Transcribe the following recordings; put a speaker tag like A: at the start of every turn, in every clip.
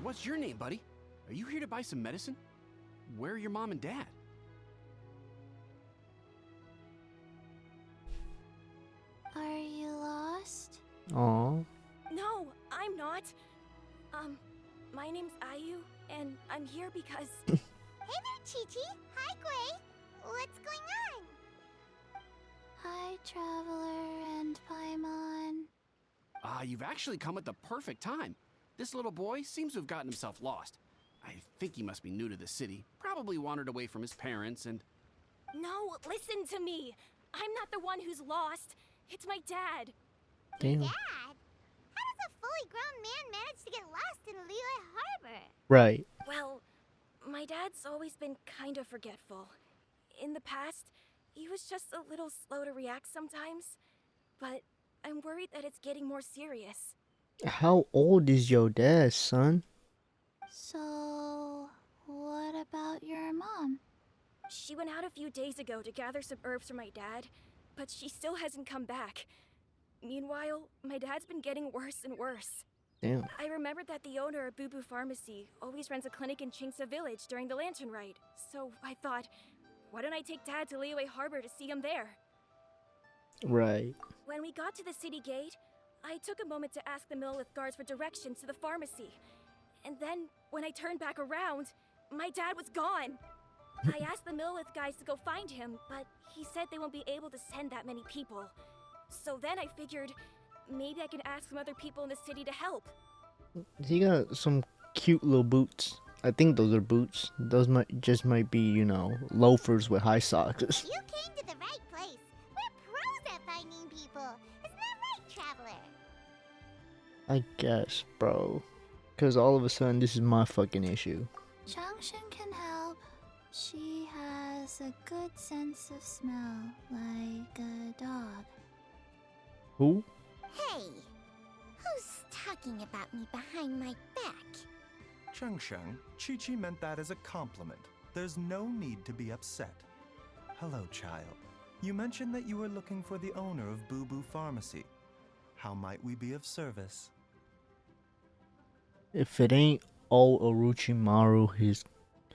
A: What's your name, buddy? Are you here to buy some medicine? Where are your mom and dad?
B: Are you lost?
C: Aw.
D: No, I'm not. My name's Ayu, and I'm here because...
B: Hey there, Chi-Chi. Hi, Gui. What's going on? Hi, Traveler and Paimon.
A: You've actually come at the perfect time. This little boy seems to have gotten himself lost. I think he must be new to the city. Probably wandered away from his parents and...
D: No, listen to me. I'm not the one who's lost. It's my dad.
C: Damn.
B: Dad? How does a fully grown man manage to get lost in Liyue Harbor?
C: Right.
D: Well, my dad's always been kind of forgetful. In the past, he was just a little slow to react sometimes. But I'm worried that it's getting more serious.
C: How old is your dad, son?
B: So, what about your mom?
D: She went out a few days ago to gather some herbs for my dad, but she still hasn't come back. Meanwhile, my dad's been getting worse and worse.
C: Damn.
D: I remembered that the owner of Boo Boo Pharmacy always runs a clinic in Chingsa Village during the Lantern Rite, so I thought, why don't I take Dad to Liyue Harbor to see him there?
C: Right.
D: When we got to the city gate, I took a moment to ask the Millith guards for directions to the pharmacy. And then, when I turned back around, my dad was gone. I asked the Millith guys to go find him, but he said they won't be able to send that many people. So then I figured, maybe I can ask some other people in the city to help.
C: He got some cute little boots. I think those are boots. Those might be, you know, loafers with high socks.
B: You came to the right place. We're pros at finding people. Isn't that right, Traveler?
C: I guess, bro. Because all of a sudden, this is my fucking issue.
B: Changshin can help. She has a good sense of smell, like a dog.
C: Who?
B: Hey, who's talking about me behind my back?
E: Chengsheng, Chi-Chi meant that as a compliment. There's no need to be upset. Hello, child. You mentioned that you were looking for the owner of Boo Boo Pharmacy. How might we be of service?
C: If it ain't all Orochimaru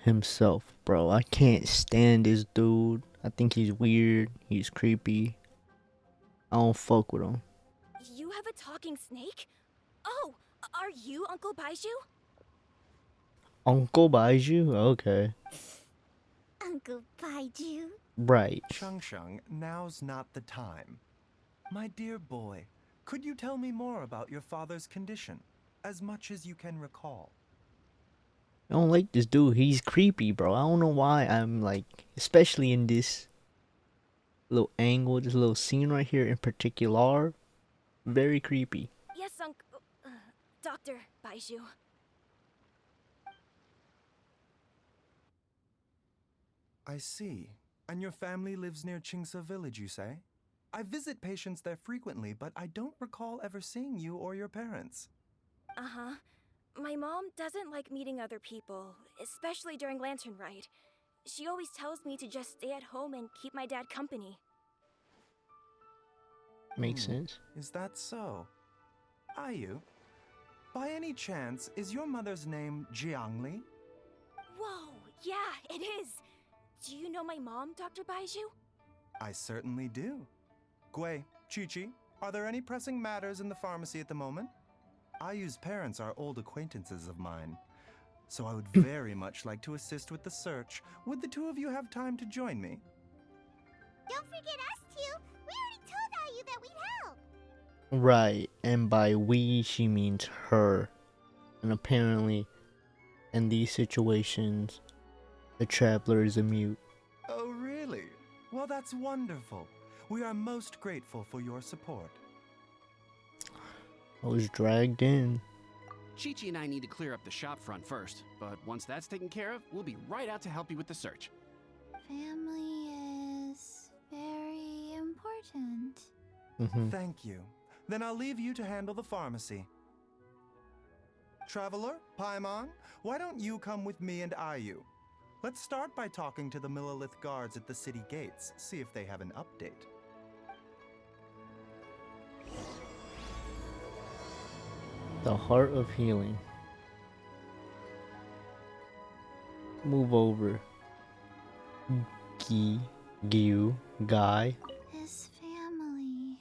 C: himself, bro. I can't stand this dude. I think he's weird. He's creepy. I don't fuck with him.
D: You have a talking snake? Oh, are you Uncle Baizhu?
C: Uncle Baizhu? Okay.
B: Uncle Baizhu.
C: Right.
E: Chengsheng, now's not the time. My dear boy, could you tell me more about your father's condition? As much as you can recall.
C: I don't like this dude. He's creepy, bro. I don't know why I'm like, especially in this little angle, this little scene right here in particular, very creepy.
D: Yes, Dr. Baizhu.
E: I see. And your family lives near Chingsa Village, you say? I visit patients there frequently, but I don't recall ever seeing you or your parents.
D: Uh-huh. My mom doesn't like meeting other people, especially during Lantern Rite. She always tells me to just stay at home and keep my dad company.
C: Makes sense.
E: Is that so? Ayu, by any chance, is your mother's name Jiangli?
D: Whoa, yeah, it is. Do you know my mom, Dr. Baizhu?
E: I certainly do. Gui, Chi-Chi, are there any pressing matters in the pharmacy at the moment? Ayu's parents are old acquaintances of mine, so I would very much like to assist with the search. Would the two of you have time to join me?
B: Don't forget us two. We already told Ayu that we'd help.
C: Right. And by we, she means her. And apparently, in these situations, the traveler is a mute.
E: Oh, really? Well, that's wonderful. We are most grateful for your support.
C: I was dragged in.
A: Chi-Chi and I need to clear up the shop front first, but once that's taken care of, we'll be right out to help you with the search.
B: Family is very important.
E: Thank you. Then I'll leave you to handle the pharmacy. Traveler, Paimon, why don't you come with me and Ayu? Let's start by talking to the Millith guards at the city gates, see if they have an update.
C: The heart of healing. Move over. Gyu, Guy.
B: His family.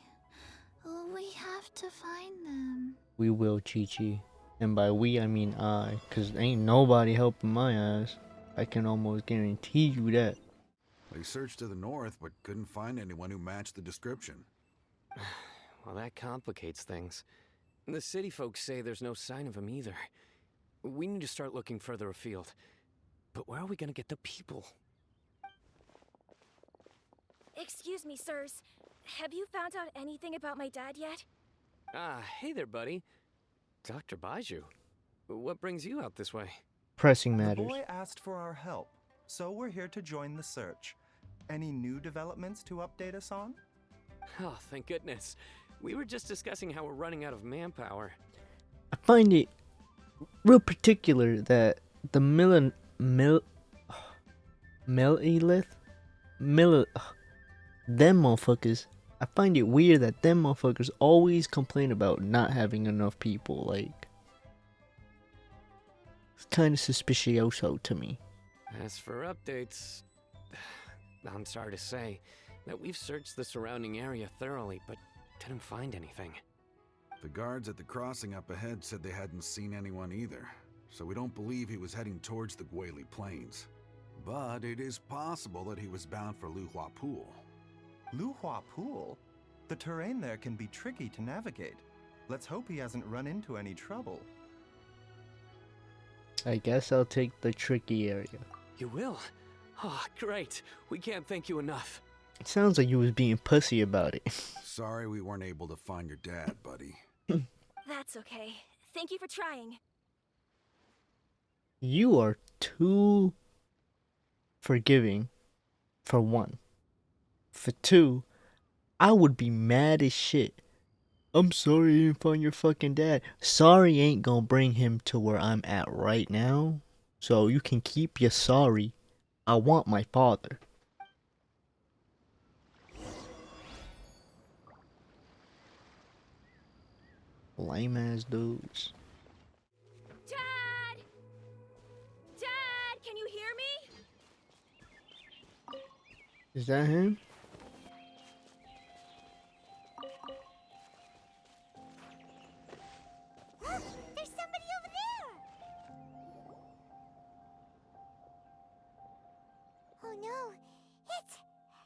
B: Oh, we have to find them.
C: We will, Chi-Chi. And by we, I mean I. Cause ain't nobody helping my ass. I can almost guarantee you that.
F: They searched to the north, but couldn't find anyone who matched the description.
G: Well, that complicates things. The city folks say there's no sign of him either. We need to start looking further afield. But where are we gonna get the people?
D: Excuse me, sirs. Have you found out anything about my dad yet?
G: Ah, hey there, buddy. Dr. Baizhu. What brings you out this way?
C: Pressing
E: The
C: matters.
E: boy asked for our help, so we're here to join the search. Any new developments to update us on?
G: Oh, thank goodness. We were just discussing how we're running out of manpower.
C: I find it real particular that the them motherfuckers. I find it weird that them motherfuckers always complain about not having enough people. Like, it's kind of suspicioso to me.
G: As for updates, I'm sorry to say that we've searched the surrounding area thoroughly, but didn't find anything.
F: The guards at the crossing up ahead said they hadn't seen anyone either, so we don't believe he was heading towards the Guili Plains. But it is possible that he was bound for Luhua Pool.
E: Luhua Pool? The terrain there can be tricky to navigate. Let's hope he hasn't run into any trouble.
C: I guess I'll take the tricky area.
G: You will? Oh, great. We can't thank you enough.
C: It sounds like you was being pussy about it.
F: Sorry we weren't able to find your dad, buddy.
D: That's okay. Thank you for trying.
C: You are too forgiving, for one. For two, I would be mad as shit. I'm sorry you didn't find your fucking dad. Sorry ain't gonna bring him to where I'm at right now. So you can keep your sorry. I want my father. Lame ass dudes.
D: Dad! Dad, can you hear me?
C: Is that him?
B: There's somebody over there! Oh no, it's...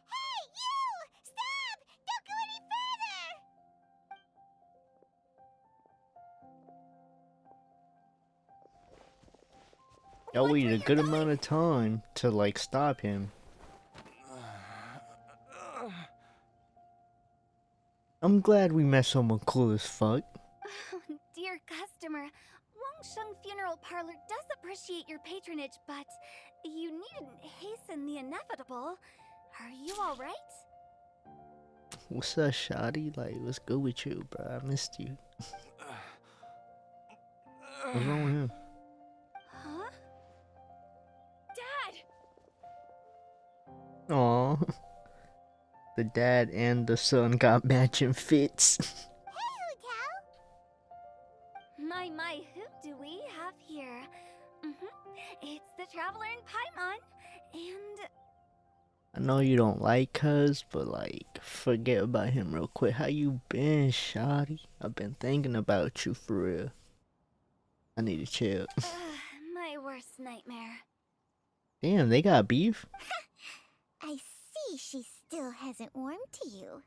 B: Hey, you! Stop! Don't go any further!
C: Y'all waited a good amount of time to like stop him. I'm glad we met someone cool as fuck.
H: Dear customer, Wangsheng Funeral Parlor does appreciate your patronage, but you needn't hasten the inevitable. Are you alright?
C: What's up, Shotty? Like, what's good with you, bro? I missed you. What's wrong with him?
D: Huh? Dad!
C: Aw. The dad and the son got matching fits.
H: My, who do we have here? It's the Traveler in Paimon, and...
C: I know you don't like cuz, but like, forget about him real quick. How you been, Shotty? I've been thinking about you for real. I need to chill.
H: my worst nightmare.
C: Damn, they got beef?
B: I see she still hasn't warmed to you.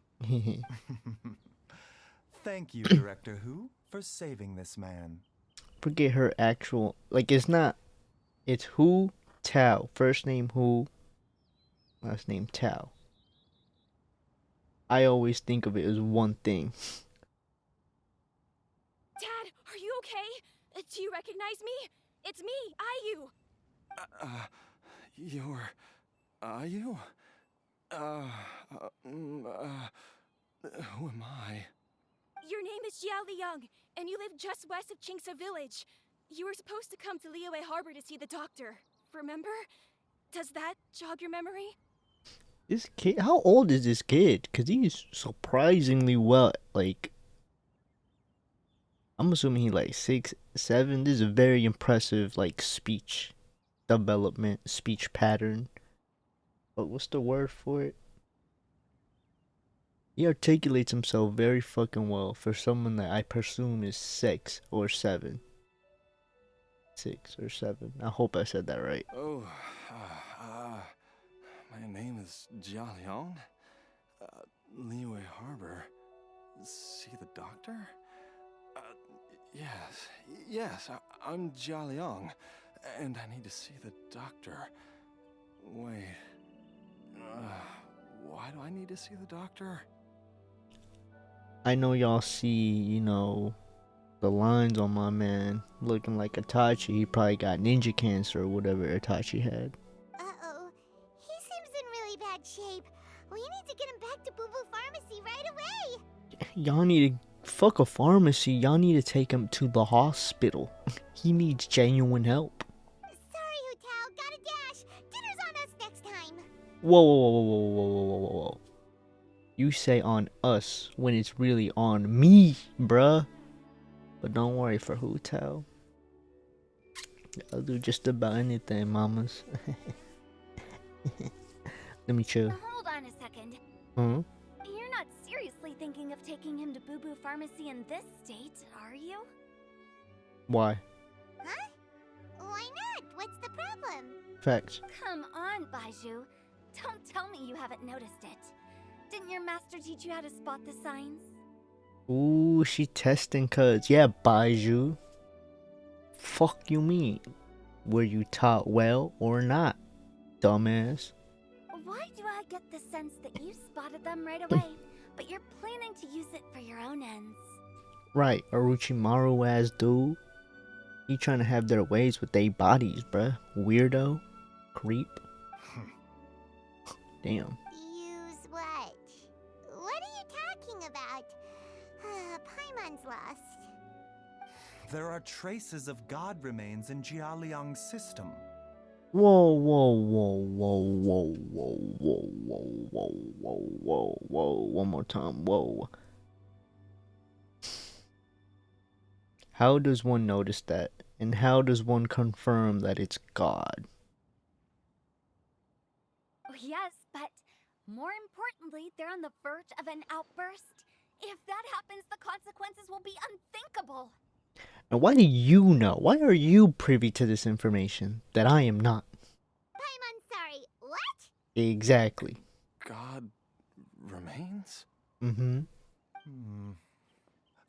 E: Thank you, Director Who, for saving this man.
C: Forget her actual, like, it's not, it's Hu Tao. First name Hu, last name Tao. I always think of it as one thing.
D: Dad, are you okay? Do you recognize me? It's me, Ayu.
E: You're... Ayu? Who am I?
D: Your name is Xiao Liang, and you live just west of Qingsa village. You were supposed to come to Liyue Harbor to see the doctor. Remember? Does that jog your memory?
C: This kid, how old is this kid? Cause he's surprisingly well, like, I'm assuming he like 6, 7. This is a very impressive like speech development, speech pattern. But what's the word for it? He articulates himself very fucking well for someone that I presume is 6 or 7. 6 or 7. I hope I said that right.
I: Oh, my name is Jia Liang. Liyue Harbor. See the doctor? Yes, I'm Jia Liang, and I need to see the doctor. Wait, why do I need to see the doctor?
C: I know y'all see, you know, the lines on my man looking like Itachi. He probably got ninja cancer or whatever Itachi had.
J: Uh-oh. He seems in really bad shape. We need to get him back to Boo Boo Pharmacy right away.
C: Y'all need to fuck a pharmacy. Y'all need to take him to the hospital. He needs genuine help.
J: Sorry, Hutao. Gotta dash. Dinner's on us next time.
C: Whoa, whoa, whoa, whoa, whoa, whoa, whoa, whoa, whoa. You say on us when it's really on me, bruh. But don't worry for Hutao. I'll do just about anything, mamas. Let me chill.
H: Hold on a second.
C: Huh?
H: You're not seriously thinking of taking him to Boo Boo Pharmacy in this state, are you?
C: Why?
J: Huh? Why not? What's the problem?
C: Facts.
H: Come on, Baizhu. Don't tell me you haven't noticed it. Didn't your master teach you how to spot the signs?
C: Ooh, she testing cuz. Yeah, Baizhu. Fuck you mean? Were you taught well or not, dumbass?
H: Why do I get the sense that you spotted them right away, but you're planning to use it for your own ends?
C: Right, Orochimaru ass dude. He trying to have their ways with they bodies, bruh. Weirdo. Creep. Damn.
J: Use what? What are you talking about? Paimon's lost.
E: There are traces of god remains in Jia Liang's system.
C: Whoa, whoa, whoa, whoa, whoa, whoa, whoa, whoa, whoa, whoa, whoa, whoa. One more time, whoa. How does one notice that? And how does one confirm that it's God?
H: Oh, yes, but more importantly, they're on the verge of an outburst. If that happens, the consequences will be unthinkable.
C: And why do you know? Why are you privy to this information that I am not?
J: Paimon, sorry. What?
C: Exactly.
I: God remains?
C: Mm-hmm.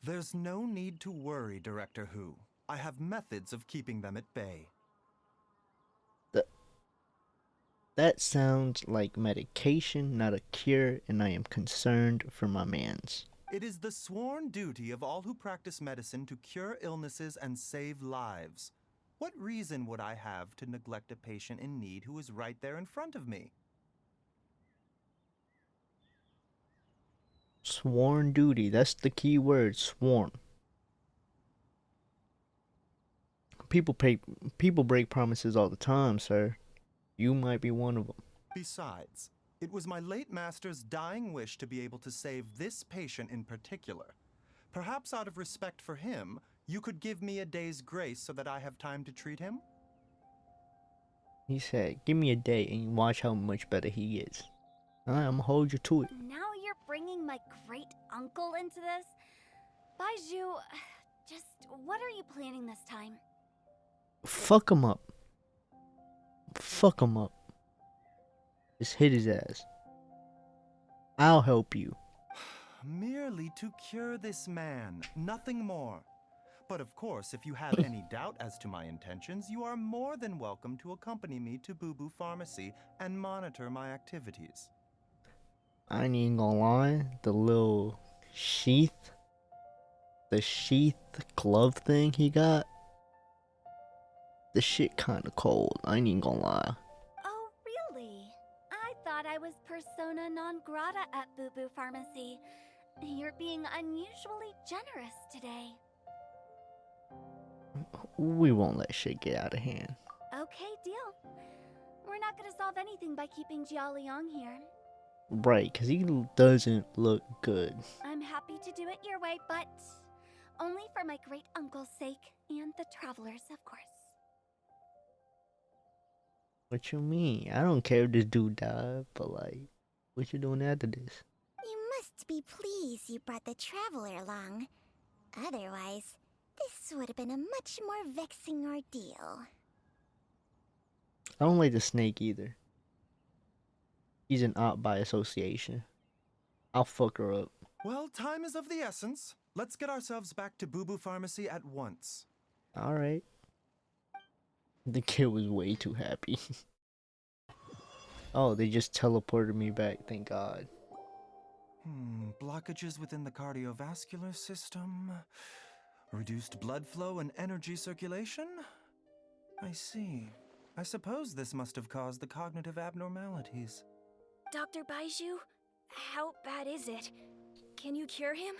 E: There's no need to worry, Director Hu. I have methods of keeping them at bay.
C: That sounds like medication, not a cure, and I am concerned for my mans.
E: It is the sworn duty of all who practice medicine to cure illnesses and save lives. What reason would I have to neglect a patient in need who is right there in front of me?
C: Sworn duty, that's the key word, sworn. People break promises all the time, sir. You might be one of them.
E: Besides, it was my late master's dying wish to be able to save this patient in particular. Perhaps out of respect for him, you could give me a day's grace so that I have time to treat him?
C: He said, give me a day and watch how much better he gets. Alright, I'm gonna hold you to it.
H: Now you're bringing my great uncle into this? Baizhu, just what are you planning this time?
C: Fuck him up. Fuck him up. Just hit his ass. I'll help you.
E: Merely to cure this man, nothing more. But of course, if you have any doubt as to my intentions, you are more than welcome to accompany me to Boo Boo Pharmacy and monitor my activities.
C: I ain't even gonna lie, the little sheath glove thing he got, the shit kinda cold, I ain't even gonna lie.
H: Oh, really? I thought I was persona non grata at Boo Boo Pharmacy. You're being unusually generous today.
C: We won't let shit get out of hand.
H: Okay, deal. We're not gonna solve anything by keeping Jia Liang here.
C: Right, cause he doesn't look good.
H: I'm happy to do it your way, but only for my great uncle's sake and the travelers, of course.
C: What you mean? I don't care if this dude died, but like, what you doing after this?
J: You must be pleased you brought the traveler along. Otherwise, this would have been a much more vexing ordeal.
C: I don't like the snake either. He's an op by association. I'll fuck her up.
E: Well, time is of the essence. Let's get ourselves back to Boo Boo Pharmacy at once.
C: Alright. The kid was way too happy. Oh, they just teleported me back, thank God.
E: Blockages within the cardiovascular system. Reduced blood flow and energy circulation? I see. I suppose this must have caused the cognitive abnormalities.
D: Dr. Baizhu, how bad is it? Can you cure him?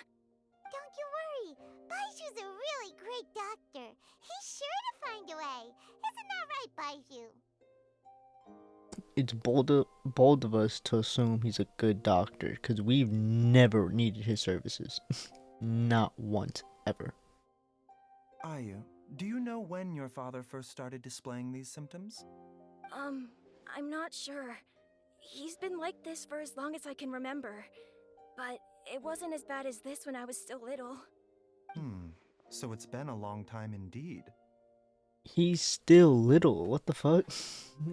J: Don't you worry. Baiju's a really great doctor. He's sure to find a way. Isn't that right, Baizhu?
C: It's bold of us to assume he's a good doctor, because we've never needed his services. Not once, ever.
E: Ayu, do you know when your father first started displaying these symptoms?
D: I'm not sure. He's been like this for as long as I can remember. But it wasn't as bad as this when I was still little.
E: So it's been a long time indeed.
C: He's still little. What the fuck?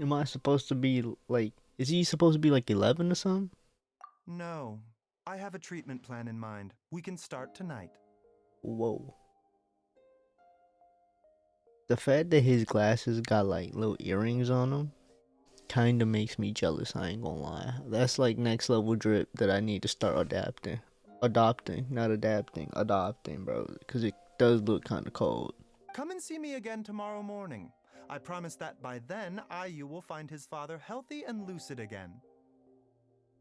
C: Am I supposed to be like... Is he supposed to be like 11 or something?
E: No. I have a treatment plan in mind. We can start tonight.
C: Whoa. The fact that his glasses got like little earrings on them kinda makes me jealous, I ain't gonna lie. That's like next level drip that I need to start adapting. Adopting, not adapting. Adopting, bro. Because it does look kinda cold.
E: Come and see me again tomorrow morning. I promise that by then, Ayu will find his father healthy and lucid again.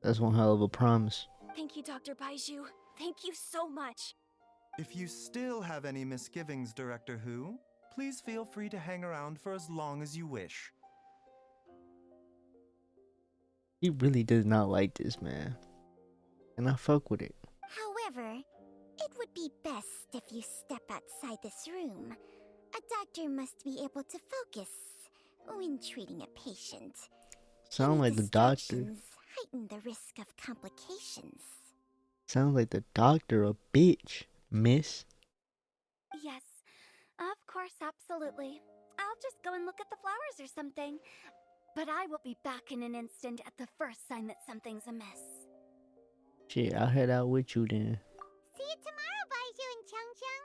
C: That's one hell of a promise.
D: Thank you, Dr. Baizhu. Thank you so much.
E: If you still have any misgivings, Director Who, please feel free to hang around for as long as you wish.
C: He really does not like this, man. And I fuck with it.
J: However, it would be best if you step outside this room. A doctor must be able to focus when treating a patient.
C: Sound
J: Any
C: like the doctor.
J: distractions heighten the risk of complications.
C: Sounds like the doctor a bitch, miss.
H: Yes, of course, absolutely. I'll just go and look at the flowers or something. But I will be back in an instant at the first sign that something's amiss.
C: Shit, I'll head out with you then.
J: See you tomorrow, Baizhu and Chung Chung.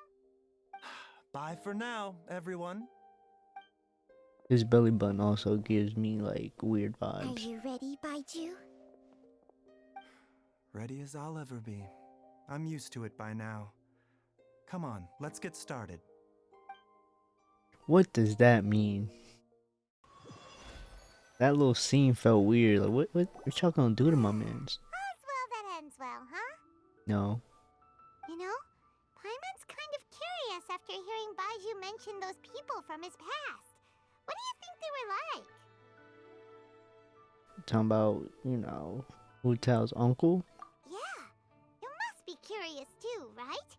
E: Bye for now, everyone.
C: His belly button also gives me like weird
J: Are
C: vibes.
J: you ready, Baizhu?
E: Ready as I'll ever be. I'm used to it by now. Come on, let's get started.
C: What does that mean? That little scene felt weird. Like, what y'all gonna do to my mans?
J: All's well that ends well, huh?
C: No.
J: You know, Paimon's kind of curious after hearing Baizhu mention those people from his past. What do you think they were like?
C: Talking about, you know, Wu Tao's uncle?
J: Yeah, you must be curious too, right?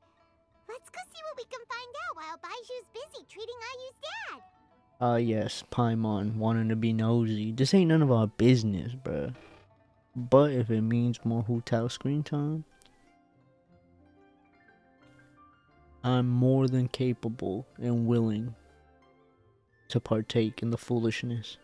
J: Let's go see what we can find out while Baiju's busy treating Ayu's dad.
C: Yes, Paimon wanting to be nosy. This ain't none of our business, bruh. But if it means more Hu Tao screen time, I'm more than capable and willing to partake in the foolishness.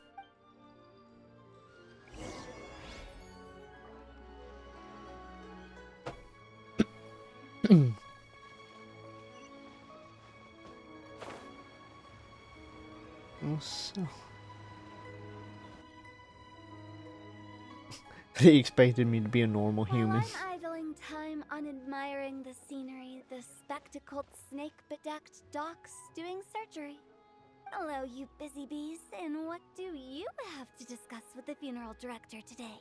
C: Also, they expected me to be a normal human.
H: While I'm idling time on admiring the scenery, the spectacled snake-bedecked docs doing surgery. Hello, you busy bees, and what do you have to discuss with the funeral director today?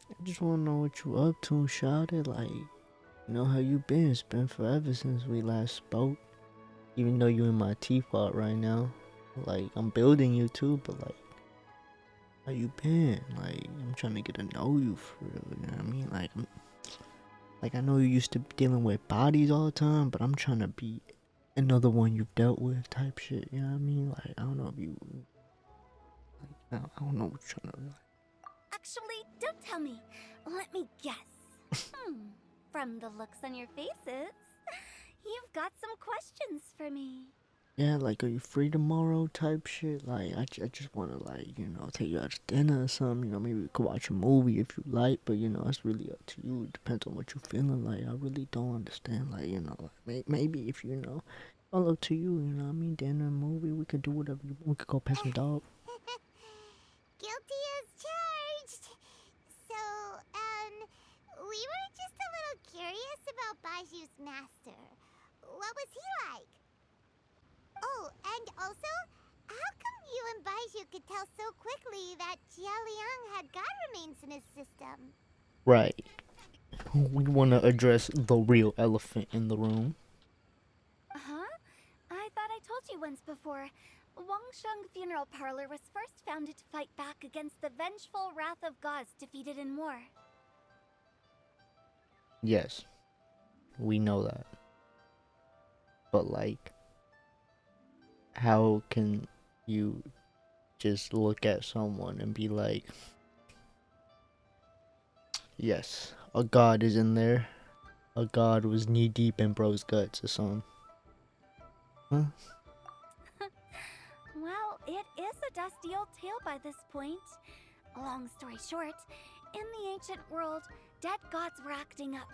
C: I just wanna know what you up to, shawty. Like, you know how you been? It's been forever since we last spoke. Even though you in my teapot right now. Like, I'm building you too, but like, how you been? Like, I'm trying to get to know you for real, you know what I mean? Like I know you used to be dealing with bodies all the time, but I'm trying to be another one you've dealt with type shit, you know what I mean? Like, I don't know if you, like, I don't know what you're trying to.
H: Actually, don't tell me. Let me guess. From the looks on your faces, you've got some questions for me.
C: Yeah, like, are you free tomorrow type shit? Like, I just want to, like, you know, take you out to dinner or something. You know, maybe we could watch a movie if you like, but, you know, it's really up to you. It depends on what you're feeling like. I really don't understand, like, you know, maybe if, you know, all up to you, you know what I mean? Dinner, movie, we could do whatever we could go pet some dog.
J: Guilty as charged. So, we were just a little curious about Baiju's master. What was he like? Oh, and also, how come you and Baizhu could tell so quickly that Jia Liang had god remains in his system?
C: Right. We want to address the real elephant in the room.
H: Huh? I thought I told you once before. Wangsheng Funeral Parlor was first founded to fight back against the vengeful wrath of gods defeated in war.
C: Yes. We know that. But, like, how can you just look at someone and be like, yes, a god is in there. A god was knee deep in bro's guts or something. Huh?
H: Well, it is a dusty old tale by this point. Long story short, in the ancient world, dead gods were acting up,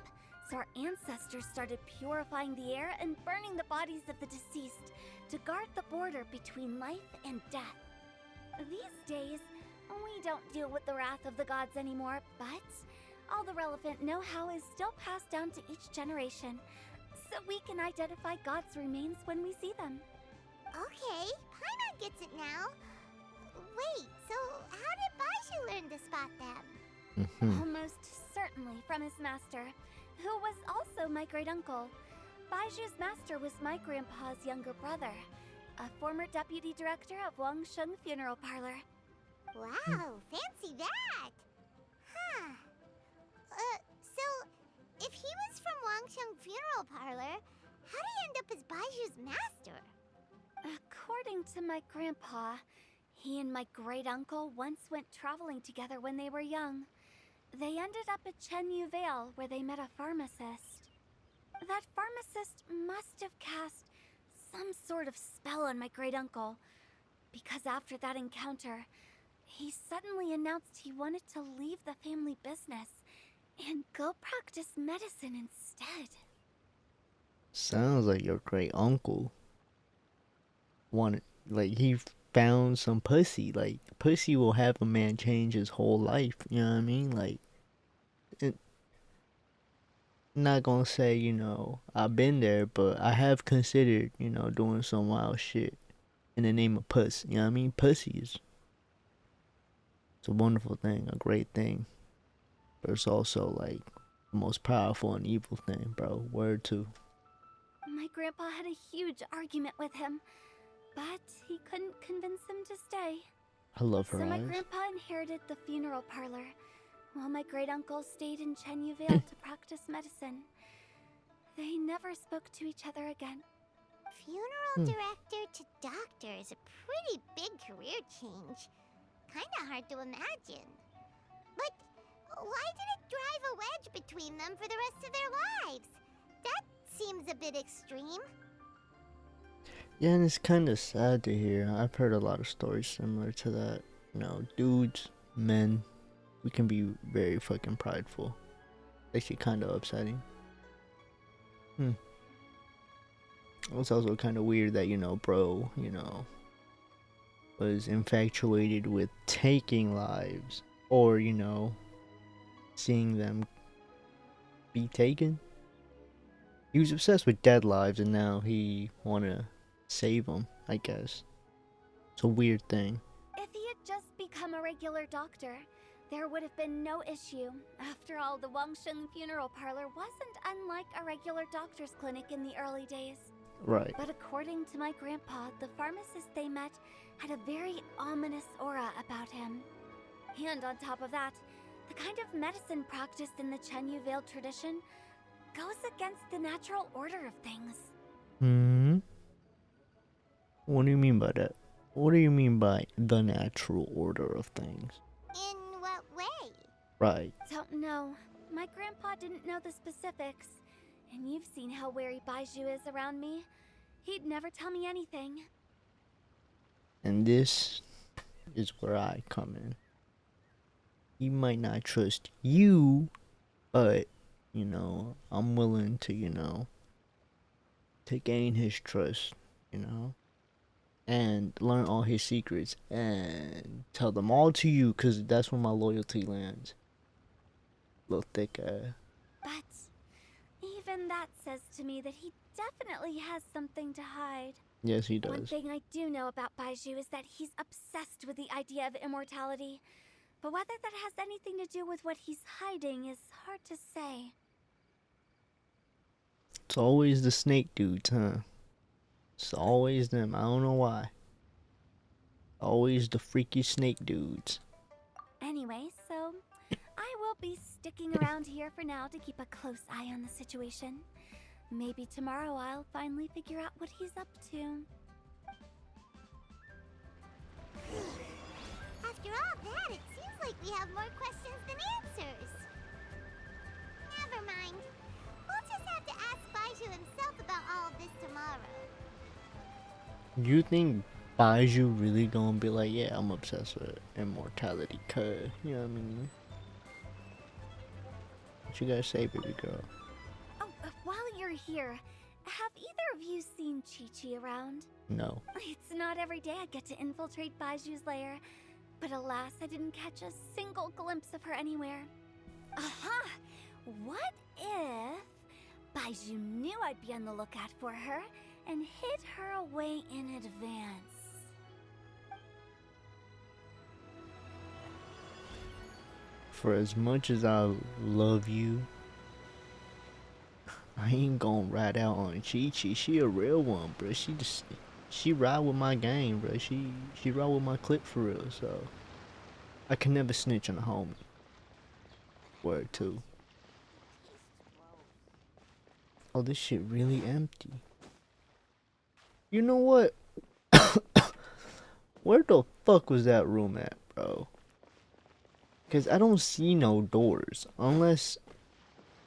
H: so our ancestors started purifying the air and burning the bodies of the deceased to guard the border between life and death. These days, we don't deal with the wrath of the gods anymore, but all the relevant know-how is still passed down to each generation, so we can identify gods' remains when we see them.
J: Okay, Paimon gets it now. Wait, so how did Baizhu learn to spot them?
H: Almost certainly from his master, who was also my great-uncle. Baiju's master was my grandpa's younger brother, a former deputy director of Wangsheng Funeral Parlor.
J: Wow, fancy that! Huh. So, if he was from Wangsheng Funeral Parlor, how did he end up as Baiju's master?
H: According to my grandpa, he and my great-uncle once went traveling together when they were young. They ended up at Chenyu Vale, where they met a pharmacist. That pharmacist must have cast some sort of spell on my great-uncle, because after that encounter, he suddenly announced he wanted to leave the family business and go practice medicine instead.
C: Sounds like your great uncle wanted, like, he found some pussy. Like, pussy will have a man change his whole life. You know what I mean? Like, not gonna say, you know, I've been there, but I have considered, you know, doing some wild shit in the name of puss. You know what I mean? Pussy is, it's a wonderful thing, a great thing, but it's also like the most powerful and evil thing, bro. Word to.
H: My grandpa had a huge argument with him, but he couldn't convince him to stay.
C: I love her
H: So my
C: eyes.
H: grandpa inherited the funeral parlor, while my great-uncle stayed in Chenyu Vale to practice medicine. They never spoke to each other again.
J: Funeral director to doctor is a pretty big career change. Kinda hard to imagine. But why did it drive a wedge between them for the rest of their lives? That seems a bit extreme.
C: Yeah, and it's kind of sad to hear. I've heard a lot of stories similar to that. You know, dudes, men, we can be very fucking prideful. Actually, kind of upsetting. It's also kind of weird that, you know, bro, you know, was infatuated with taking lives, or, you know, seeing them be taken. He was obsessed with dead lives, and now he wanna save them, I guess. It's a weird thing.
H: If he had just become a regular doctor, there would have been no issue. After all, the Wangsheng Funeral Parlor wasn't unlike a regular doctor's clinic in the early days.
C: Right.
H: But according to my grandpa, the pharmacist they met had a very ominous aura about him. And on top of that, the kind of medicine practiced in the Chenyu Vale tradition goes against the natural order of things.
C: What do you mean by that? What do you mean by the natural order of things?
J: In what way?
C: Right.
H: Don't know. My grandpa didn't know the specifics. And you've seen how wary Baizhu is around me. He'd never tell me anything.
C: And this is where I come in. He might not trust you, but, you know, I'm willing to, you know, to gain his trust, you know, and learn all his secrets and tell them all to you, because that's where my loyalty lands. Little thick
H: But even that says to me that he definitely has something to hide.
C: Yes, he
H: One
C: does.
H: thing I do know about Baizhu is that he's obsessed with the idea of immortality. But whether that has anything to do with what he's hiding is hard to say.
C: It's always the snake dudes, huh? It's always them. I don't know why. Always the freaky snake dudes.
H: Anyway, so I will be sticking around here for now to keep a close eye on the situation. Maybe tomorrow I'll finally figure out what he's up to.
J: After all that, it seems like we have more questions than answers. Never mind. We'll just have to ask Baizhu himself about all of this tomorrow.
C: You think Baizhu really gonna be like, yeah, I'm obsessed with immortality, cuz, you know what I mean? What you gotta say, baby girl?
H: Oh, while you're here, have either of you seen Chi-Chi around?
C: No.
H: It's not every day I get to infiltrate Baizhu's lair, but alas, I didn't catch a single glimpse of her anywhere. Aha! What if Baizhu knew I'd be on the lookout for her and hid her away in advance?
C: For as much as I love you, I ain't gonna ride out on Chi-Chi. She a real one, bro. She ride with my game, bro. She ride with my clip for real, so I can never snitch on a homie. Word two. Oh, this shit really empty. You know what? Where the fuck was that room at, bro? Because I don't see no doors unless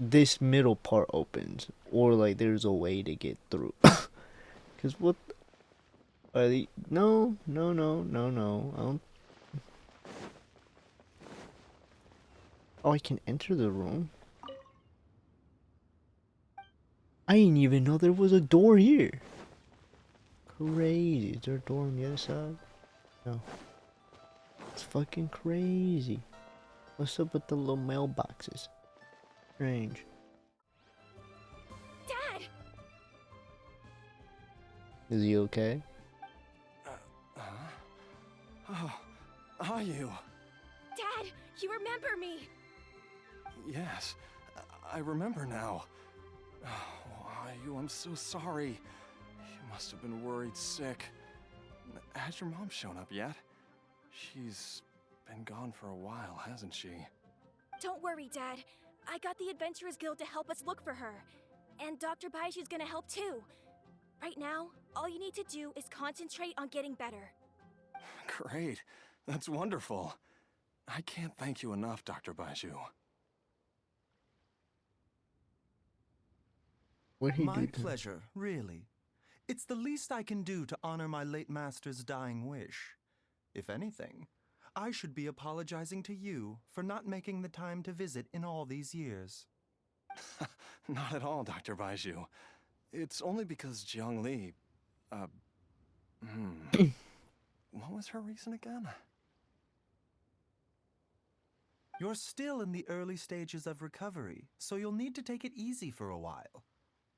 C: this middle part opens or like there's a way to get through. Because what are the... No. I don't... Oh, I can enter the room. I didn't even know there was a door here. Crazy. Is there a door on the other side? No. It's fucking crazy. What's up with the little mailboxes? Strange.
D: Dad!
C: Is he okay?
I: Oh, are you?
D: Dad, you remember me!
I: Yes, I remember now. Oh, I'm so sorry. You must have been worried sick. Has your mom shown up yet? She's been gone for a while, hasn't she?
D: Don't worry, Dad. I got the Adventurers Guild to help us look for her. And Dr. Baizhu's gonna help too. Right now, all you need to do is concentrate on getting better.
I: Great. That's wonderful. I can't thank you enough, Dr. Baizhu.
C: What he
E: My
C: do to...
E: pleasure, really. It's the least I can do to honor my late master's dying wish. If anything, I should be apologizing to you for not making the time to visit in all these years.
I: Not at all, Dr. Baizhu. It's only because Jiang Li... What was her reason again?
E: You're still in the early stages of recovery, so you'll need to take it easy for a while.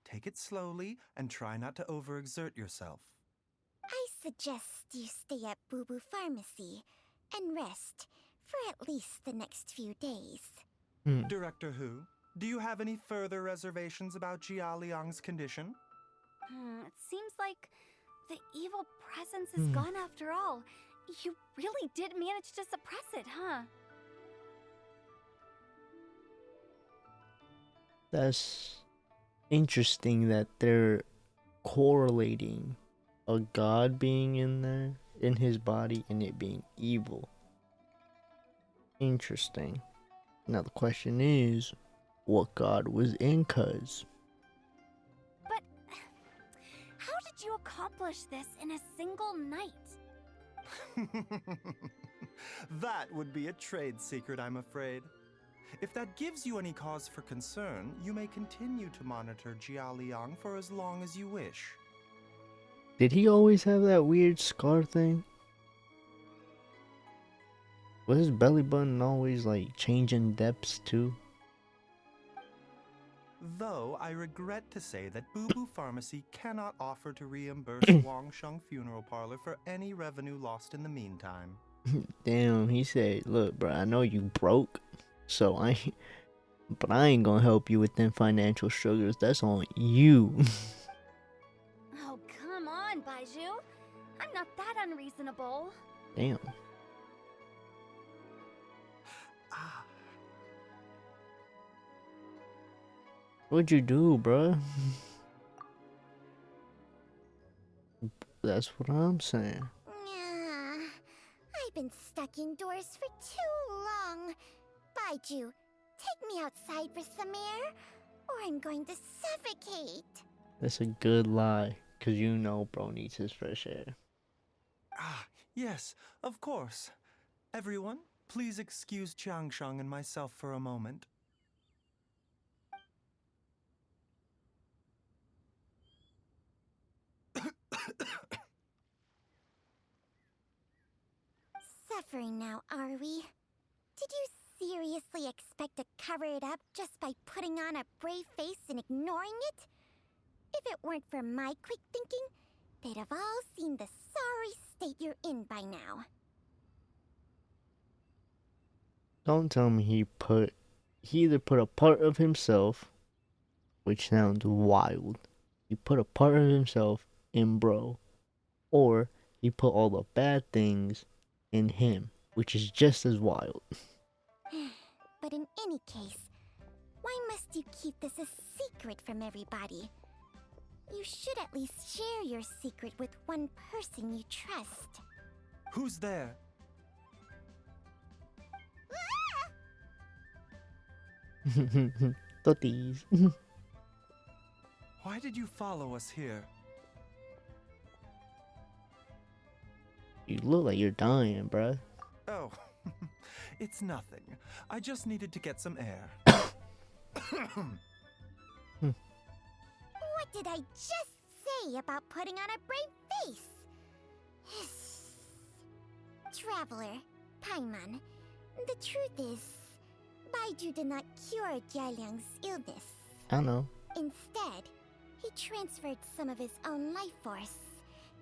E: Take it slowly and try not to overexert yourself.
J: I suggest you stay at Boo Boo Pharmacy and rest for at least the next few days.
E: Director Hu, do you have any further reservations about Jia Liang's condition?
H: It seems like the evil presence is gone after all. You really did manage to suppress it, huh?
C: That's interesting that they're correlating a god being in there in his body and it being evil. Interesting. Now the question is, what god was in Cuz?
H: But how did you accomplish this in a single night?
E: That would be a trade secret, I'm afraid. If that gives you any cause for concern, you may continue to monitor Jia Liang for as long as you wish.
C: Did he always have that weird scar thing? Was his belly button always like changing depths too?
E: Though I regret to say that Boo Boo Pharmacy cannot offer to reimburse Wangsheng Funeral Parlor for any revenue lost in the meantime.
C: Damn, he said, look bro, I know you broke, so but I ain't gonna help you with them financial struggles. That's on you.
H: Oh, come on, Baizhu. I'm not that unreasonable.
C: Damn. What'd you do, bruh? That's what I'm saying.
J: I've been stuck indoors for too long. Baizhu, take me outside for some air, or I'm going to suffocate.
C: That's a good lie, cause you know bro needs his fresh air.
E: Yes, of course. Everyone, please excuse Changsheng and myself for a moment.
J: Suffering now, are we? Did you seriously expect to cover it up just by putting on a brave face and ignoring it? If it weren't for my quick thinking, they'd have all seen the sorry state you're in by now.
C: Don't tell me he either put a part of himself, which sounds wild. He put a part of himself in bro, or he put all the bad things in him, which is just as wild.
J: But in any case, why must you keep this a secret from everybody? You should at least share your secret with one person you trust.
E: Who's there?
C: Totties.
E: Why did you follow us here?
C: You look like you're dying, bruh.
E: Oh, it's nothing. I just needed to get some air.
J: What did I just say about putting on a brave face? Traveler, Paimon, the truth is, Baizhu did not cure Jialiang's illness.
C: I know.
J: Instead, he transferred some of his own life force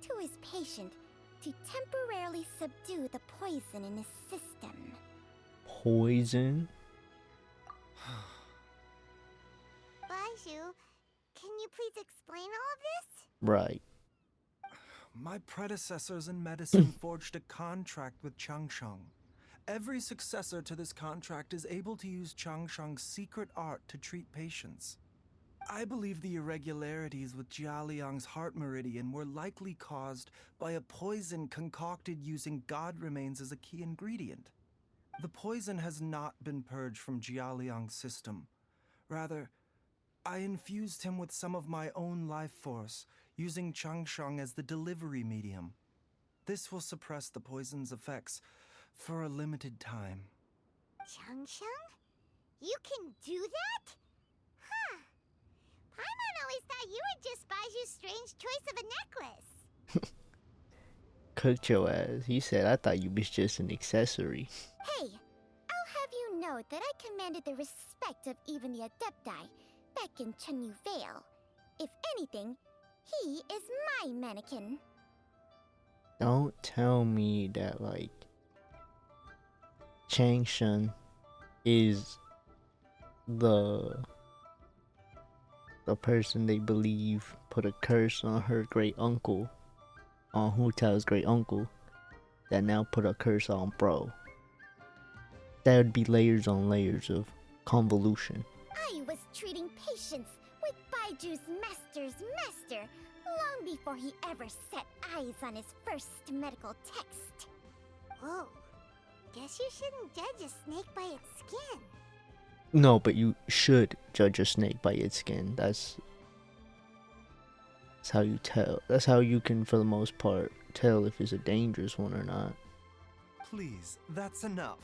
J: to his patient to temporarily subdue the poison in his system.
C: Poison?
J: Baizhu, can you please explain all of this?
C: Right.
E: My predecessors in medicine forged a contract with Changsheng. Every successor to this contract is able to use Changsheng's secret art to treat patients. I believe the irregularities with Jialiang's heart meridian were likely caused by a poison concocted using god remains as a key ingredient. The poison has not been purged from Jialiang's system. Rather, I infused him with some of my own life force, using Changsheng as the delivery medium. This will suppress the poison's effects for a limited time.
J: Changsheng? You can do that? Huh. Paimon always thought you were just Baiju's strange choice of a necklace.
C: Cooked your ass. He said, I thought you was just an accessory.
J: Hey, I'll have you know that I commanded the respect of even the Adepti back in Chenyu Vale. If anything, he is my mannequin.
C: Don't tell me that, like, Changsheng is the person they believe put a curse on her great uncle, on Hu Tao's great uncle, that now put a curse on bro. That would be layers on layers of convolution.
J: I was treating patients with Baiju's master's master, long before he ever set eyes on his first medical text. Whoa. Guess you shouldn't judge a snake by its skin.
C: No, but you should judge a snake by its skin. That's how you tell. That's how you can, for the most part, tell if it's a dangerous one or not.
E: Please, that's enough.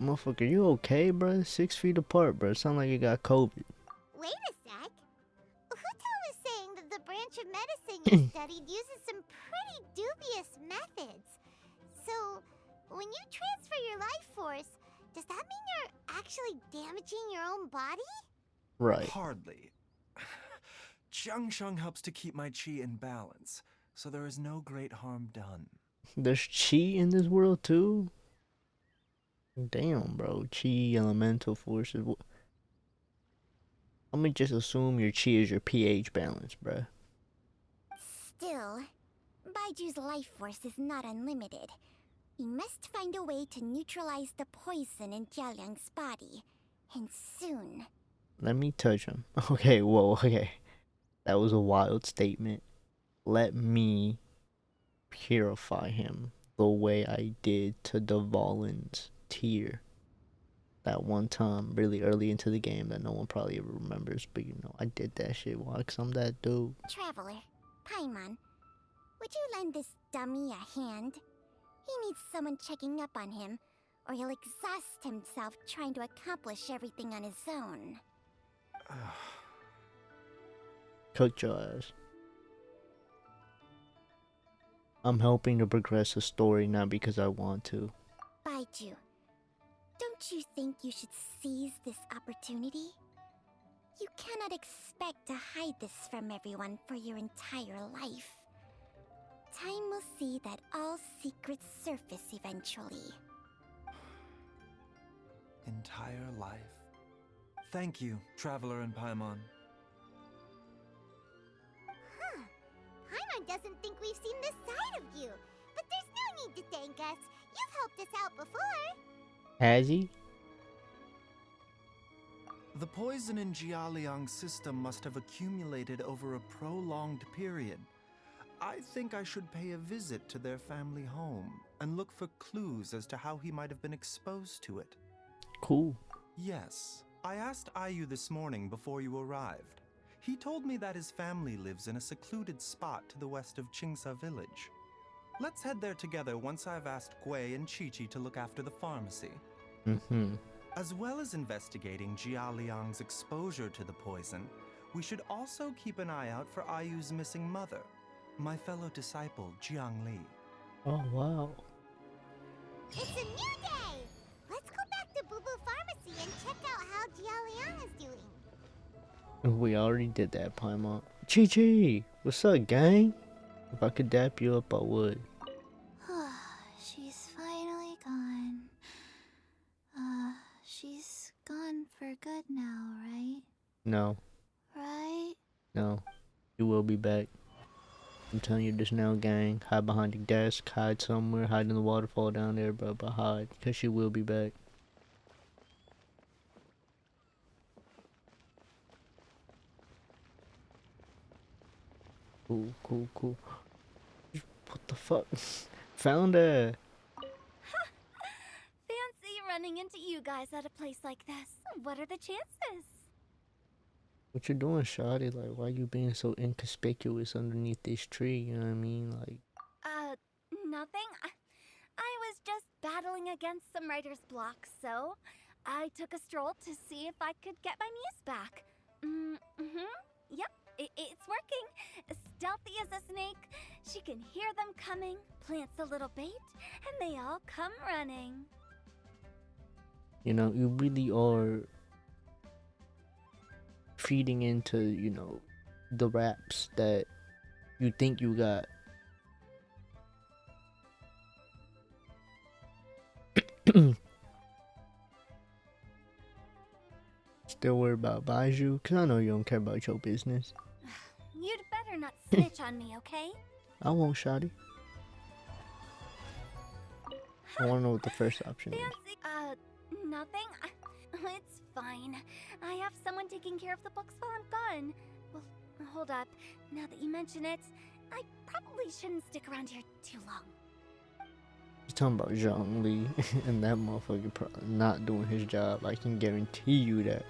C: Motherfucker, you okay, bro? 6 feet apart, bro. Sound like you got COVID.
J: Wait a sec. Hutel is saying that the branch of medicine you studied uses some pretty dubious methods. So, when you transfer your life force, does that mean you're actually damaging your own body?
C: Right.
E: Hardly. Jiangsheng helps to keep my chi in balance, so there is no great harm done.
C: There's chi in this world too? Damn, bro. Chi, elemental forces. I'm gonna just assume your chi is your pH balance, bro.
J: Still, Baiju's life force is not unlimited. We must find a way to neutralize the poison in Jialiang's body, and soon.
C: Let me touch him. Okay, whoa, okay. That was a wild statement. Let me purify him the way I did to Dvalin's tear. That one time, really early into the game that no one probably ever remembers, but you know, I did that shit. Why? 'Cause I'm that dude.
J: Traveler, Paimon, would you lend this dummy a hand? He needs someone checking up on him, or he'll exhaust himself trying to accomplish everything on his own.
C: Cooked your ass. I'm helping to progress the story, not because I want to.
J: Baizhu, don't you think you should seize this opportunity? You cannot expect to hide this from everyone for your entire life. Time will see that all secrets surface eventually.
E: Entire life. Thank you, Traveler and Paimon.
J: Huh. Paimon doesn't think we've seen this side of you. But there's no need to thank us. You've helped us out before.
C: Has he?
E: The poison in Jialiang's system must have accumulated over a prolonged period. I think I should pay a visit to their family home and look for clues as to how he might have been exposed to it.
C: Cool.
E: Yes, I asked Ayu this morning before you arrived. He told me that his family lives in a secluded spot to the west of Qingsa village. Let's head there together once I've asked Gui and Chi-Chi to look after the pharmacy. As well as investigating Jialiang's exposure to the poison, we should also keep an eye out for Ayu's missing mother, my fellow disciple, Jiang Li.
C: Oh, wow.
J: It's a new day! Let's go back to Boo Boo Pharmacy and check out how Jialiang is doing.
C: We already did that, Paimon. Chi-Chi! What's up, gang? If I could dap you up, I would.
B: She's finally gone. She's gone for good now, right?
C: No.
B: Right?
C: No. You will be back. I'm telling you this now, gang. Hide behind the desk, hide somewhere, hide in the waterfall down there, bro, but hide, because she will be back. Cool, cool, cool. What the fuck? Found her!
H: Fancy running into you guys at a place like this. What are the chances?
C: What you doing, shawty? Like, why you being so inconspicuous underneath this tree? You know what I mean? Like,
H: Nothing. I was just battling against some writer's block, so I took a stroll to see if I could get my muse back. Yep, it's working. Stealthy as a snake, she can hear them coming, plants a little bait, and they all come running.
C: you know, you really are feeding into, you know, the raps that you think you got. Still worried about Baizhu? Cause I know you don't care about your business.
H: You'd better not snitch on me, okay?
C: I won't, shawty. I wanna know what the first option is.
H: Fancy. Nothing. It's fine. I have someone taking care of the books while I'm gone. Well, hold up. Now that you mention it, I probably shouldn't stick around here too long.
C: He's talking about Zhang Li and that motherfucker probably not doing his job. I can guarantee you that.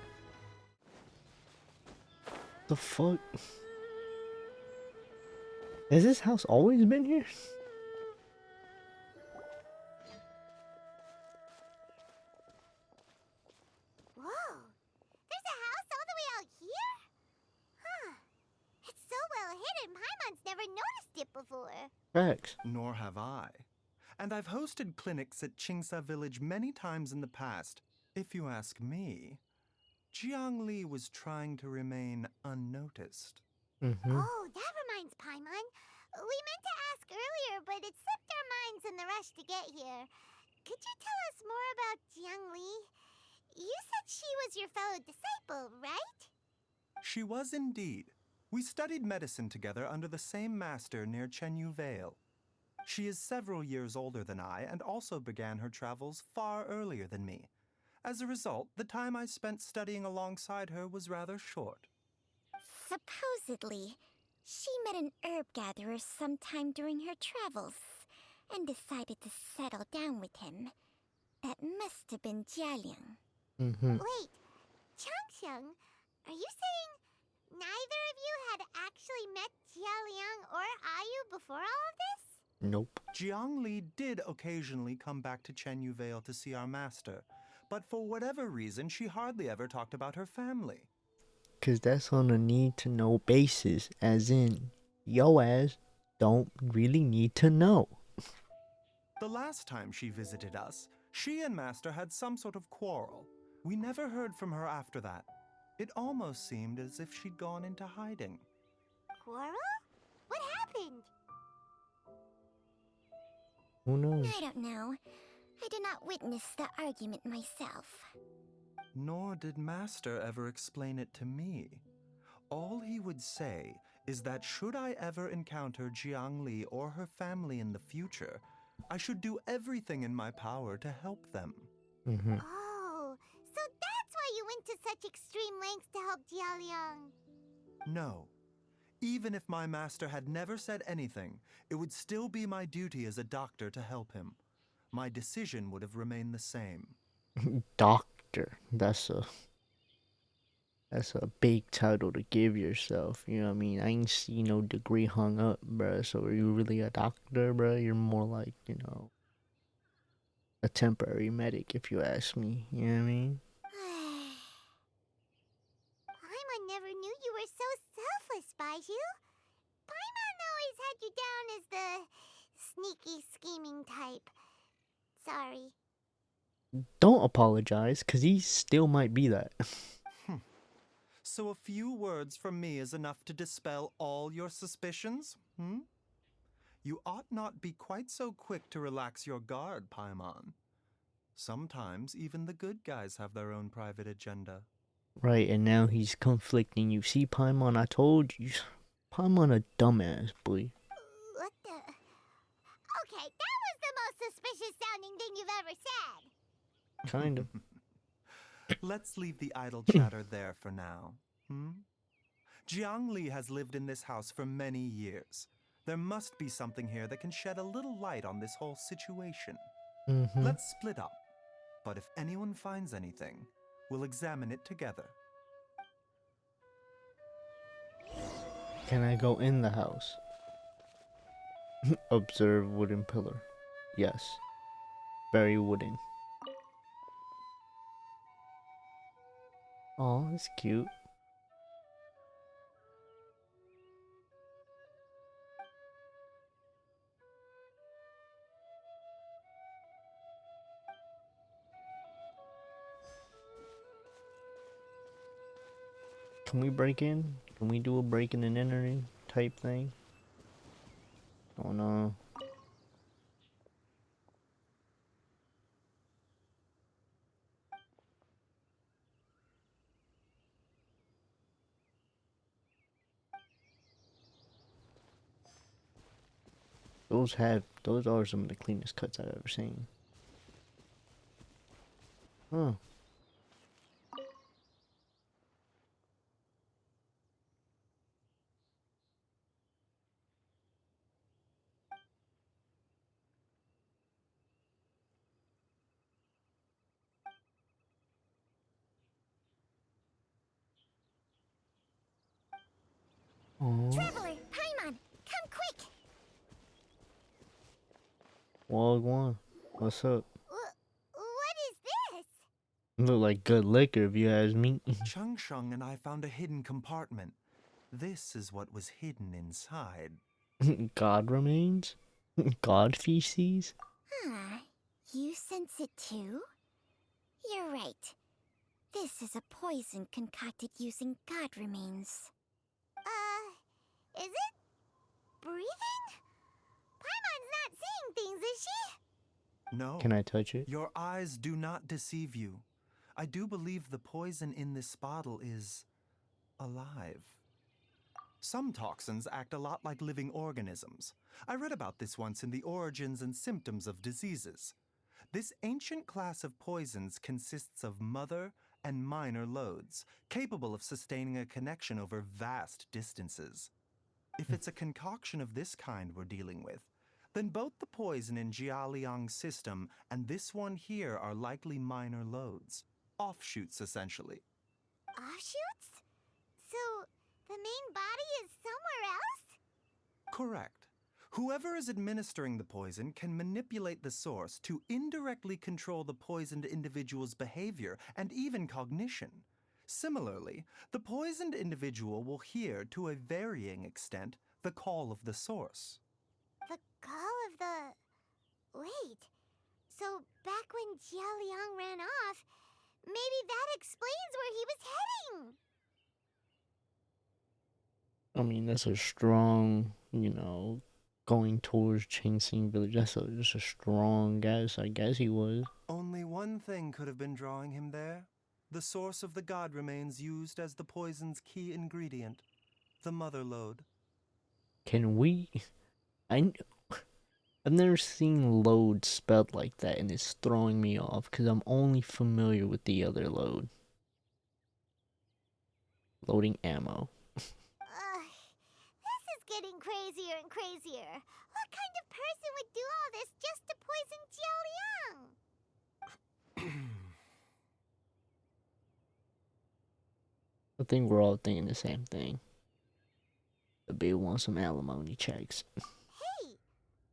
C: The fuck? Has this house always been here?
J: Whoa! There's a house all the way out here? Huh. It's so well hidden, Paimon's never noticed it before.
C: Facts.
E: Nor have I. And I've hosted clinics at Qingsa Village many times in the past. If you ask me, Jiang Li was trying to remain unnoticed.
J: Oh, that reminds Paimon. We meant to ask earlier, but it slipped our minds in the rush to get here. Could you tell us more about Jiang Li? You said she was your fellow disciple, right?
E: She was indeed. We studied medicine together under the same master near Chenyu Vale. She is several years older than I and also began her travels far earlier than me. As a result, the time I spent studying alongside her was rather short.
J: Supposedly, she met an herb gatherer sometime during her travels and decided to settle down with him. That must have been Jialiang. Wait, Changxiang, are you saying neither of you had actually met Jialiang or Ayu before all of this?
C: Nope.
E: Jiang Li did occasionally come back to Chenyu Vale to see our master, but for whatever reason, she hardly ever talked about her family.
C: Cause that's on a need to know basis, as in, yo ass don't really need to know.
E: The last time she visited us, she and Master had some sort of quarrel. We never heard from her after that. It almost seemed as if she'd gone into hiding.
J: Quarrel? What happened?
C: Who knows?
J: I don't know. I did not witness the argument myself.
E: Nor did Master ever explain it to me. All he would say is that should I ever encounter Jiang Li or her family in the future, I should do everything in my power to help them.
J: Oh, so that's why you went to such extreme lengths to help Jialiang.
E: No. Even if my master had never said anything, it would still be my duty as a doctor to help him. My decision would have remained the same.
C: Doctor. That's a big title to give yourself. You know what I mean? I ain't see no degree hung up, bruh. So are you really a doctor, bruh? You're more like, you know, a temporary medic, if you ask me. You know what I mean?
J: Paimon never knew you were so selfless, Baizhu. Paimon always had you down as the sneaky, scheming type. Sorry.
C: Don't apologize, cause he still might be that.
E: So a few words from me is enough to dispel all your suspicions, You ought not be quite so quick to relax your guard, Paimon. Sometimes even the good guys have their own private agenda.
C: Right, and now he's conflicting you. See, Paimon, I told you. Paimon a dumbass, boy.
J: What the? Okay, that was the most suspicious sounding thing you've ever said.
C: Kind of.
E: Let's leave the idle chatter there for now, Jiang Li has lived in this house for many years. There must be something here that can shed a little light on this whole situation. Let's split up. But if anyone finds anything, we'll examine it together.
C: Can I go in the house? Observe wooden pillar. Yes. Very wooden. Oh, that's cute. Can we break in? Can we do a breaking and entering type thing? Oh no. Those are some of the cleanest cuts I've ever seen. Huh. Oh,
J: Traveler, Paimon, come quick!
C: Wagwan. What's up?
J: What is this?
C: Look like good liquor if you ask me.
E: Chung Shung and I found a hidden compartment. This is what was hidden inside.
C: God remains? God feces?
J: Huh. You sense it too? You're right. This is a poison concocted using god remains. Is it breathing? Paimon's not seeing things, is she?
E: No.
C: Can I touch it?
E: Your eyes do not deceive you. I do believe the poison in this bottle is alive. Some toxins act a lot like living organisms. I read about this once in the Origins and Symptoms of Diseases. This ancient class of poisons consists of mother and minor loads, capable of sustaining a connection over vast distances. If it's a concoction of this kind we're dealing with, then both the poison in Jialiang's system and this one here are likely minor loads. Offshoots, essentially.
J: Offshoots? So, the main body is somewhere else?
E: Correct. Whoever is administering the poison can manipulate the source to indirectly control the poisoned individual's behavior and even cognition. Similarly, the poisoned individual will hear, to a varying extent, the call of the source.
J: The call of the... Wait. So, back when Jialiang ran off, maybe that explains where he was heading!
C: I mean, that's a strong, going towards Changsing Village. That's just a strong guess. I guess he was.
E: Only one thing could have been drawing him there. The source of the god remains used as the poison's key ingredient, the mother lode.
C: Can we... I've never seen load spelled like that, and it's throwing me off because I'm only familiar with the other load. Loading ammo.
J: This is getting crazier and crazier. What kind of person would do all this just to poison Jialiang?
C: I think we're all thinking the same thing. The bitch wants some alimony checks.
J: Hey,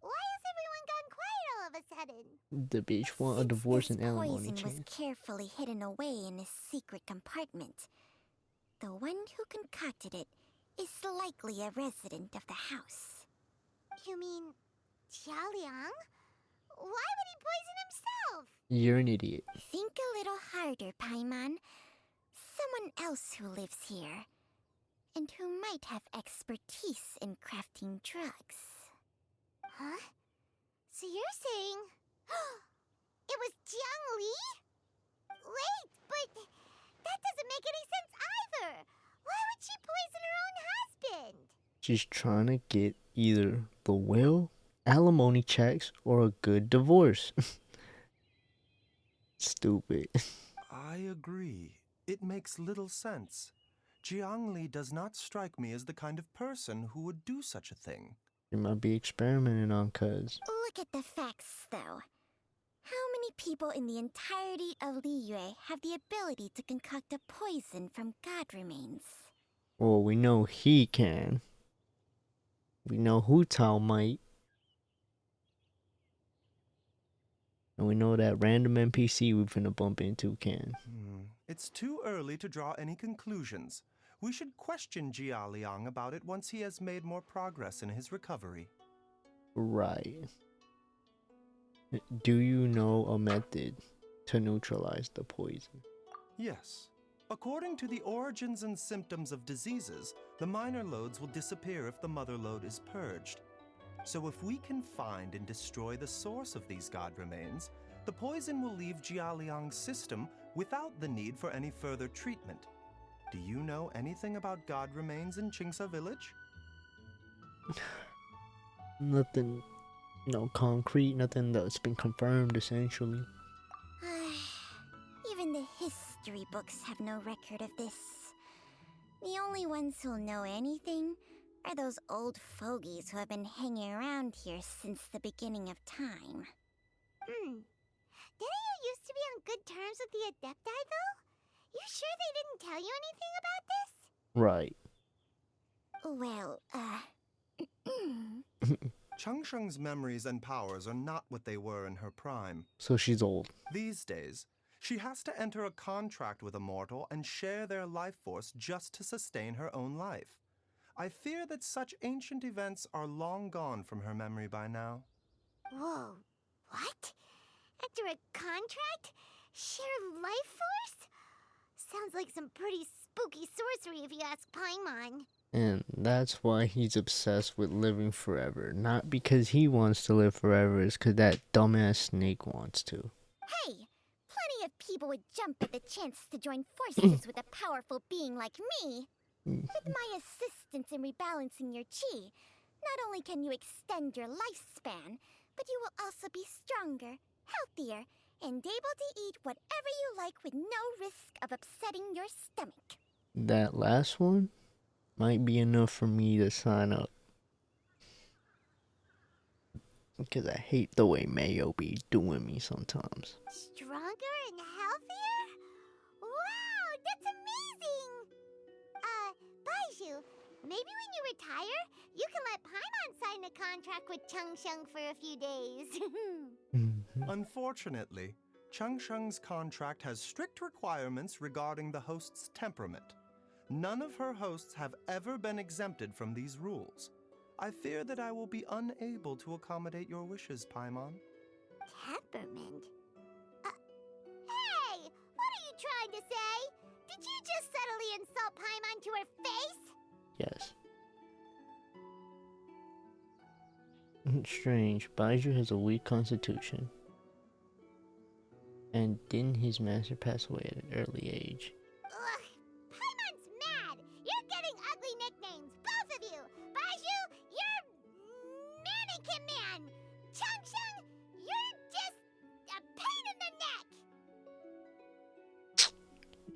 J: why has everyone gone quiet all of a sudden?
C: The bitch want a divorce and alimony
J: This poison was
C: checks.
J: carefully hidden away in a secret compartment. The one who concocted it is likely a resident of the house. You mean Jialiang? Why would he poison himself?
C: You're an idiot.
J: Think a little harder, Paimon. Someone else who lives here, and who might have expertise in crafting drugs. Huh? So you're saying... it was Jiang Li? Wait, but that doesn't make any sense either! Why would she poison her own husband?
C: She's trying to get either the will, alimony checks, or a good divorce. Stupid.
E: I agree. It makes little sense. Jiang Li does not strike me as the kind of person who would do such a thing.
C: You might be experimenting on cuz.
J: Look at the facts, though. How many people in the entirety of Liyue have the ability to concoct a poison from god remains?
C: Well, we know he can. We know Hu Tao might. And we know that random NPC we're finna bump into can.
E: It's too early to draw any conclusions. We should question Jia Liang about it once he has made more progress in his recovery.
C: Right. Do you know a method to neutralize the poison?
E: Yes. According to the Origins and Symptoms of Diseases, the minor loads will disappear if the mother load is purged. So if we can find and destroy the source of these god remains, the poison will leave Jialiang's system without the need for any further treatment. Do you know anything about god remains in Qingsa village?
C: Nothing, concrete, nothing that's been confirmed essentially.
J: Even the history books have no record of this. The only ones who'll know anything are those old fogies who have been hanging around here since the beginning of time. Didn't you used to be on good terms with the Adepti, though? You sure they didn't tell you anything about this?
C: Right.
J: Well,
E: Changsheng's memories and powers are not what they were in her prime.
C: So she's old.
E: These days, she has to enter a contract with a mortal and share their life force just to sustain her own life. I fear that such ancient events are long gone from her memory by now.
J: whoa, what? After a contract? Share life force? Sounds like some pretty spooky sorcery if you ask Paimon.
C: And that's why he's obsessed with living forever. Not because he wants to live forever, it's because that dumbass snake wants to.
J: Hey, plenty of people would jump at the chance to join forces with a powerful being like me. With my assistance in rebalancing your chi, not only can you extend your lifespan, but you will also be stronger, healthier, and able to eat whatever you like with no risk of upsetting your stomach.
C: That last one might be enough for me to sign up. Because I hate the way Mayo be doing me sometimes.
J: Stronger and healthier? Wow, that's amazing! Baizhu, maybe when you retire, you can let Paimon sign a contract with Changsheng for a few days.
E: Unfortunately, Changsheng's contract has strict requirements regarding the host's temperament. None of her hosts have ever been exempted from these rules. I fear that I will be unable to accommodate your wishes, Paimon.
J: Temperament? Hey! What are you trying to say? Did you just subtly insult Paimon to her face?
C: Yes. Strange. Baizhu has a weak constitution. And didn't his master pass away at an early age?
J: Ugh! Paimon's mad! You're getting ugly nicknames, both of you! Baizhu, you're Mannequin Man! Changsheng, you're just a pain in the neck!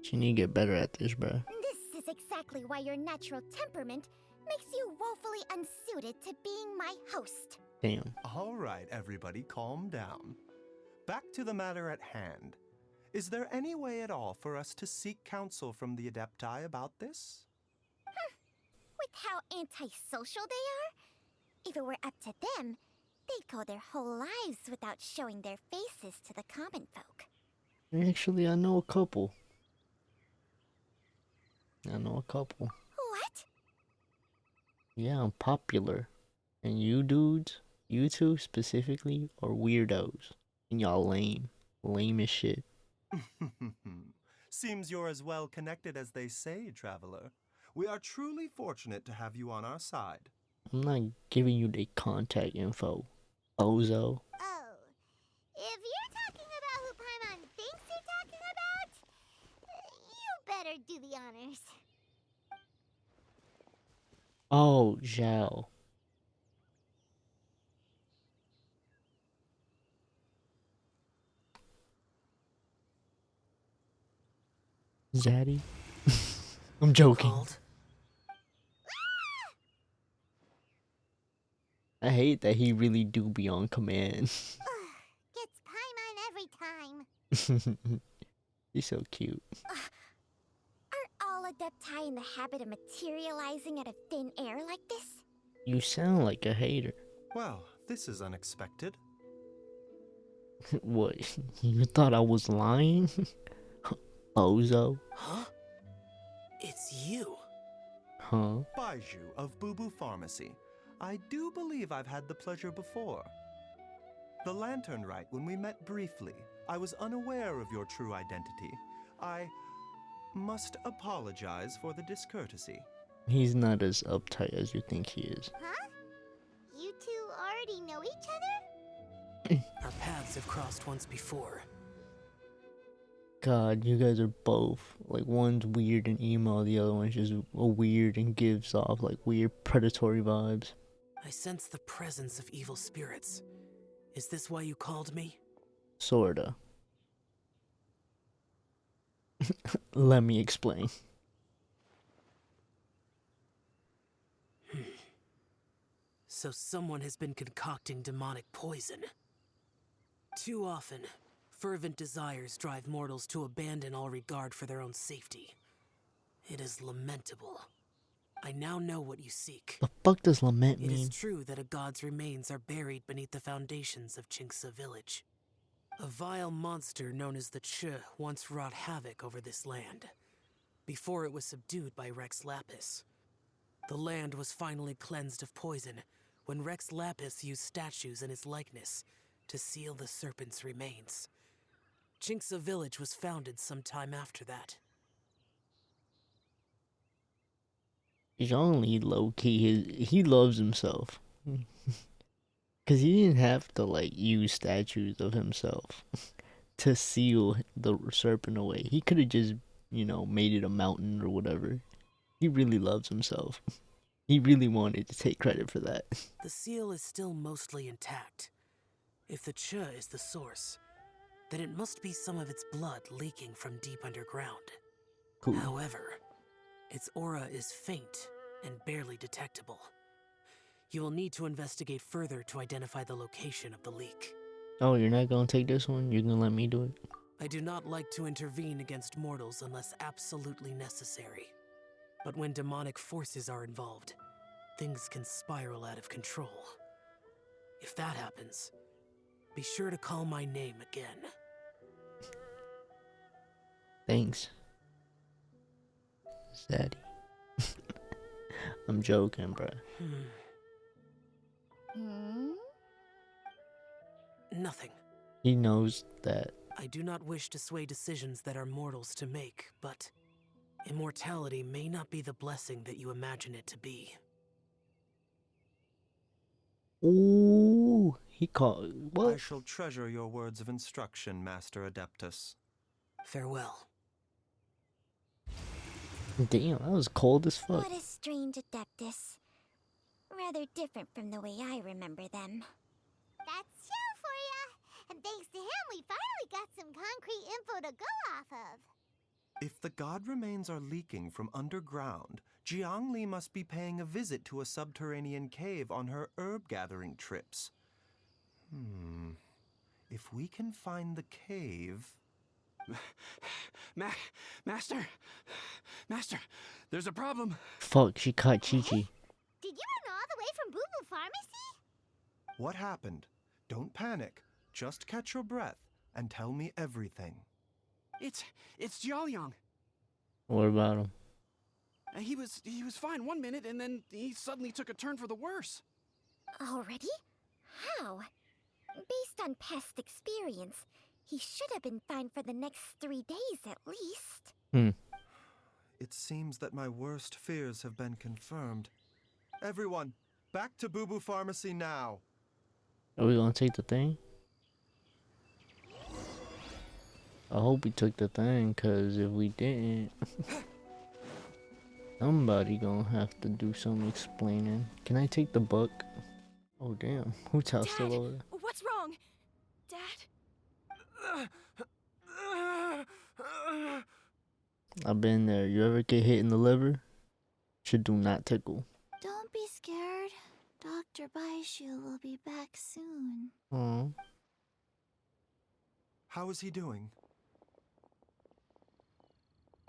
C: You need to get better at this, bruh.
J: This is exactly why your natural temperament makes you woefully unsuited to being my host.
C: Damn.
E: All right, everybody, calm down. Back to the matter at hand. Is there any way at all for us to seek counsel from the Adepti about this?
J: With how antisocial they are? If it were up to them, they'd go their whole lives without showing their faces to the common folk.
C: Actually, I know a couple.
J: What?
C: Yeah, I'm popular. And you dudes, you two specifically, are weirdos. And y'all lame. Lame as shit.
E: Seems you're as well connected as they say, traveler. We are truly fortunate to have you on our side.
C: I'm not giving you the contact info, bozo.
J: Oh, if you're talking about who Paimon thinks you're talking about, you better do the honors.
C: Oh, Zhao. Zaddy? I'm joking. I hate that he really do be on command.
J: Gets Paimon every time.
C: He's so cute.
J: Are all Adepti in the habit of materializing out of thin air like this?
C: You sound like a hater.
E: Well, this is unexpected.
C: What? You thought I was lying? Bozo.
G: Huh? It's you.
C: Huh?
E: Baizhu of Boo Boo Pharmacy. I do believe I've had the pleasure before. The Lantern Rite, when we met briefly, I was unaware of your true identity. I must apologize for the discourtesy.
C: He's not as uptight as you think he is.
J: Huh? You two already know each other?
G: Our paths have crossed once before.
C: God, you guys are both, like, one's weird and emo, the other one's just weird and gives off, like, weird predatory vibes.
G: I sense the presence of evil spirits. Is this why you called me?
C: Sorta. Let me explain.
G: So someone has been concocting demonic poison. Too often, fervent desires drive mortals to abandon all regard for their own safety. It is lamentable.
K: I now know what you seek.
C: The fuck does lament
K: It is
C: mean?
K: true that a god's remains are buried beneath the foundations of Chinksa village. A vile monster known as the Ch once wrought havoc over this land, before it was subdued by Rex Lapis. The land was finally cleansed of poison when Rex Lapis used statues in his likeness to seal the serpent's remains. Chinksa village was founded some time after that.
C: He's only low key. He loves himself. Cause he didn't have to like use statues of himself to seal the serpent away. He could have just, made it a mountain or whatever. He really loves himself. He really wanted to take credit for that.
K: The seal is still mostly intact. If the Ch is the source, then it must be some of its blood leaking from deep underground.
C: Cool.
K: However, its aura is faint and barely detectable. You will need to investigate further to identify the location of the leak.
C: Oh, you're not gonna take this one? You're gonna let me do it?
K: I do not like to intervene against mortals unless absolutely necessary. But when demonic forces are involved, things can spiral out of control. If that happens, be sure to call my name again.
C: Thanks, Zaddy. I'm joking, bruh.
K: Nothing.
C: He knows that.
K: I do not wish to sway decisions that are mortals to make, but immortality may not be the blessing that you imagine it to be.
C: Ooh, he called. What?
E: I shall treasure your words of instruction, Master Adeptus.
K: Farewell.
C: Damn, that was cold as fuck.
J: What a strange Adeptus. Rather different from the way I remember them. That's chill for ya! And thanks to him, we finally got some concrete info to go off of.
E: If the god remains are leaking from underground, Jiangli must be paying a visit to a subterranean cave on her herb-gathering trips. If we can find the cave...
A: Master, there's a problem.
C: Fuck, she caught Chi-Chi.
J: Did you run all the way from Boo Boo Pharmacy?
E: What happened? Don't panic. Just catch your breath and tell me everything.
A: It's Jiaoliang.
C: What about him?
A: He was fine one minute, and then he suddenly took a turn for the worse.
J: Already? How? Based on past experience, he should have been fine for the next 3 days at least.
E: It seems that my worst fears have been confirmed. Everyone, back to Boo Boo Pharmacy now.
C: Are we gonna take the thing? I hope we took the thing, cause if we didn't, somebody gonna have to do some explaining. Can I take the book? Oh damn, who's house still over there?
D: What's wrong? Dad?
C: I've been there. You ever get hit in the liver? Should do not tickle.
B: Don't be scared. Dr. Baizhu will be back soon.
C: Oh.
E: How is he doing?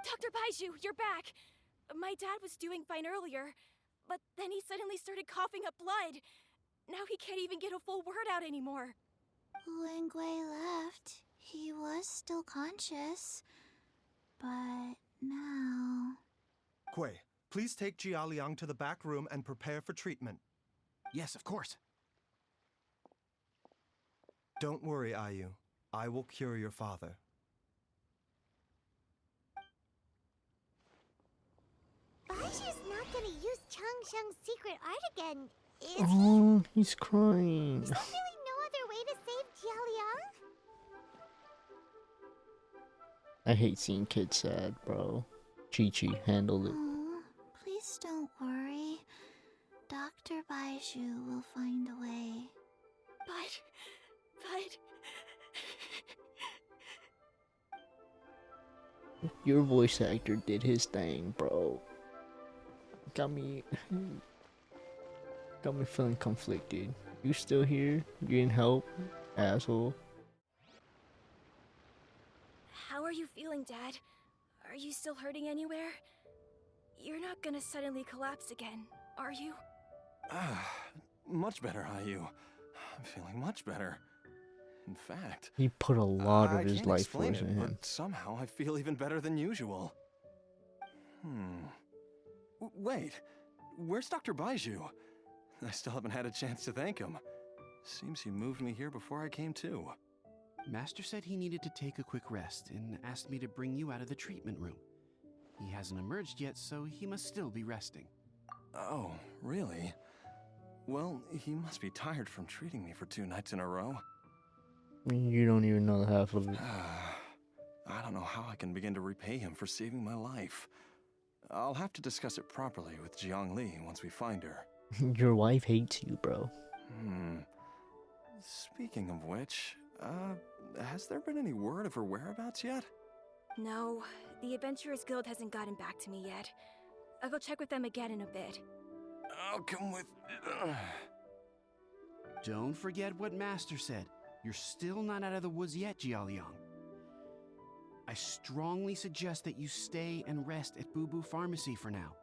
D: Dr. Baizhu, you're back! My dad was doing fine earlier, but then he suddenly started coughing up blood. Now he can't even get a full word out anymore.
B: When Gui left, he was still conscious. But now...
E: Gui, please take Jiaoliang to the back room and prepare for treatment.
A: Yes, of course.
E: Don't worry, Ayu. I will cure your father.
J: Baizhu's not gonna use Chang Sheng's secret art again, is he?
C: Oh, he's crying.
J: Is there really no other way to save Jiaoliang?
C: I hate seeing kids sad, bro. Chi-Chi handled it.
B: Oh, please don't worry. Dr. Baizhu will find a way.
D: But...
C: Your voice actor did his thing, bro. Got me feeling conflicted. You still here? You didn't help? Asshole.
D: How are you feeling, Dad? Are you still hurting anywhere? You're not gonna suddenly collapse again, are you?
I: Much better, Ayu. I'm feeling much better. In fact,
C: He put a lot of
I: I
C: his
I: can't
C: life
I: explain
C: force
I: it,
C: in him.
I: but somehow I feel even better than usual. Wait, where's Dr. Baizhu? I still haven't had a chance to thank him. Seems he moved me here before I came to.
A: Master said he needed to take a quick rest and asked me to bring you out of the treatment room. He hasn't emerged yet, so he must still be resting.
I: Oh, really? Well, he must be tired from treating me for 2 nights in a row.
C: You don't even know the half of it.
I: I don't know how I can begin to repay him for saving my life. I'll have to discuss it properly with Jiangli once we find her.
C: Your wife hates you, bro.
I: Speaking of which, has there been any word of her whereabouts yet?
D: No, the Adventurers Guild hasn't gotten back to me yet. I'll go check with them again in a bit.
I: I'll come with...
A: Don't forget what Master said. You're still not out of the woods yet, Jialiang. I strongly suggest that you stay and rest at Boo Boo Pharmacy for now.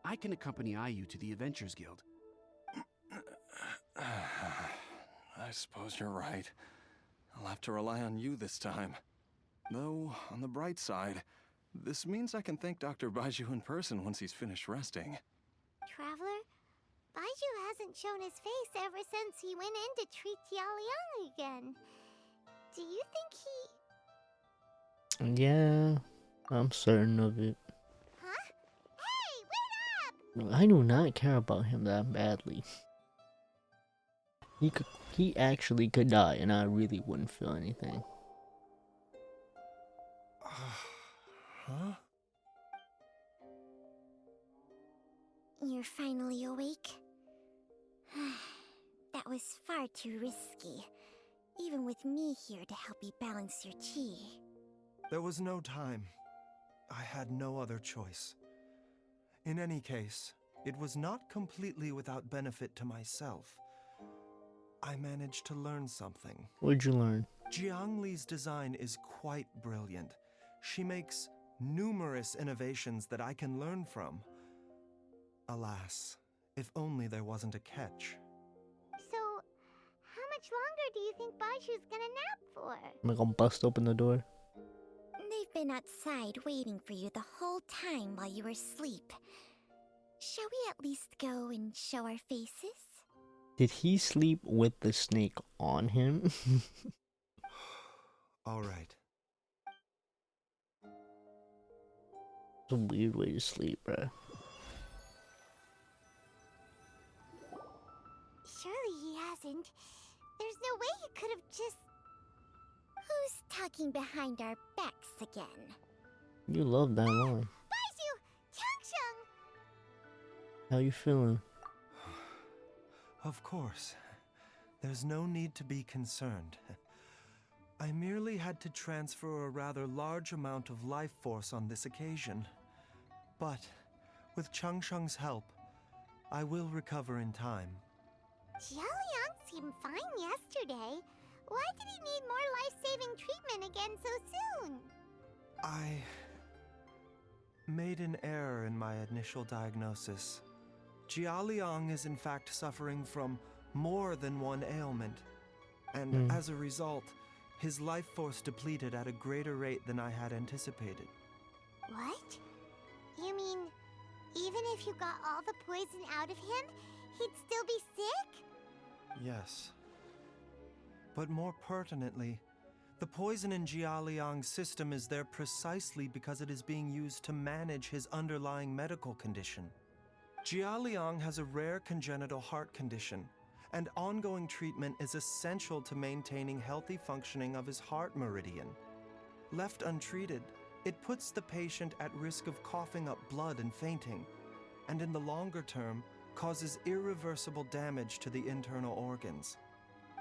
A: I can accompany Ayu to the Adventurers Guild.
I: I suppose you're right. I'll have to rely on you this time. Though, on the bright side, this means I can thank Dr. Baizhu in person once he's finished resting.
J: Traveler, Baizhu hasn't shown his face ever since he went in to treat Jialiang again. Do you think he...
C: Yeah, I'm certain of it.
J: Huh? Hey, wait up!
C: I do not care about him that badly. He actually could die, and I really wouldn't feel anything.
E: Huh?
J: You're finally awake? That was far too risky. Even with me here to help you balance your chi.
E: There was no time. I had no other choice. In any case, it was not completely without benefit to myself. I managed to learn something.
C: What'd you learn?
E: Jiangli's design is quite brilliant. She makes numerous innovations that I can learn from. Alas, if only there wasn't a catch.
J: So, how much longer do you think Baizhu's gonna nap for?
C: Am I gonna bust open the door?
J: They've been outside waiting for you the whole time while you were asleep. Shall we at least go and show our faces?
C: Did he sleep with the snake on him?
E: All right.
C: It's a weird way to sleep, bruh.
J: Surely he hasn't. There's no way he could have just... Who's talking behind our backs again?
C: You love that line.
J: Baizhu! Changsheng!
C: How you feeling?
E: Of course. There's no need to be concerned. I merely had to transfer a rather large amount of life force on this occasion. But, with Changsheng's help, I will recover in time.
J: Jialiang seemed fine yesterday. Why did he need more life-saving treatment again so soon?
E: I made an error in my initial diagnosis. Jialiang is in fact suffering from more than one ailment, and as a result, his life force depleted at a greater rate than I had anticipated.
J: What? You mean, even if you got all the poison out of him, he'd still be sick?
E: Yes. But more pertinently, the poison in Jialiang's system is there precisely because it is being used to manage his underlying medical condition. Jialiang has a rare congenital heart condition, and ongoing treatment is essential to maintaining healthy functioning of his heart meridian. Left untreated, it puts the patient at risk of coughing up blood and fainting, and in the longer term, causes irreversible damage to the internal organs.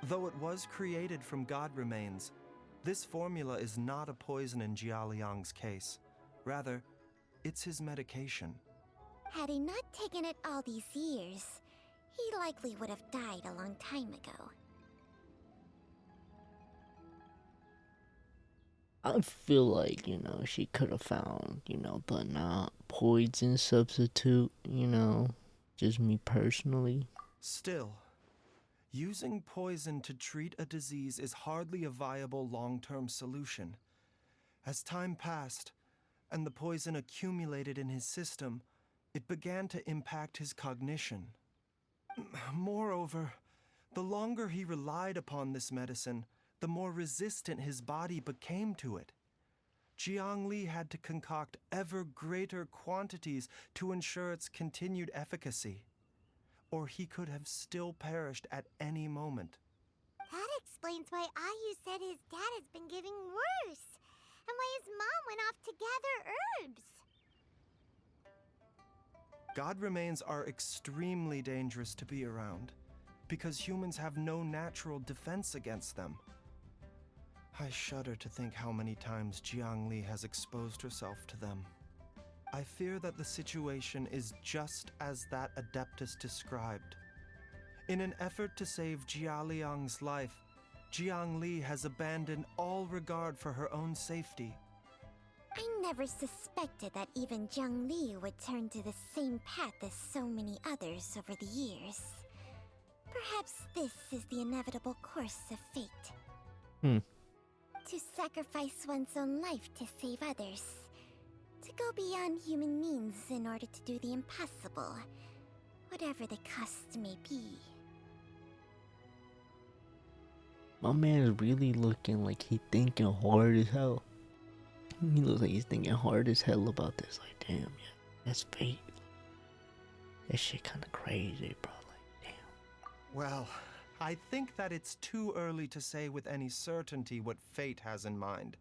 E: Though it was created from god remains, this formula is not a poison in Jialiang's case. Rather, it's his medication.
J: Had he not taken it all these years, he likely would have died a long time ago.
C: I feel like, she could have found, the not poison substitute, just me personally.
E: Still, using poison to treat a disease is hardly a viable long-term solution. As time passed, and the poison accumulated in his system, it began to impact his cognition. Moreover, the longer he relied upon this medicine, the more resistant his body became to it. Jiang Li had to concoct ever greater quantities to ensure its continued efficacy, or he could have still perished at any moment.
J: That explains why Ayu said his dad has been getting worse, and why his mom went off to gather herbs.
E: God remains are extremely dangerous to be around, because humans have no natural defense against them. I shudder to think how many times Jiang Li has exposed herself to them. I fear that the situation is just as that Adeptus described. In an effort to save Jia Liang's life, Jiang Li has abandoned all regard for her own safety.
J: I never suspected that even Jiang Li would turn to the same path as so many others over the years. Perhaps this is the inevitable course of fate. To sacrifice one's own life to save others. To go beyond human means in order to do the impossible, whatever the cost may be.
C: My man is really looking like he thinking hard as hell. He looks like he's thinking hard as hell about this. Like, damn, yeah, that's fate. That shit kind of crazy, bro. Like, damn.
E: Well, I think that it's too early to say with any certainty what fate has in mind.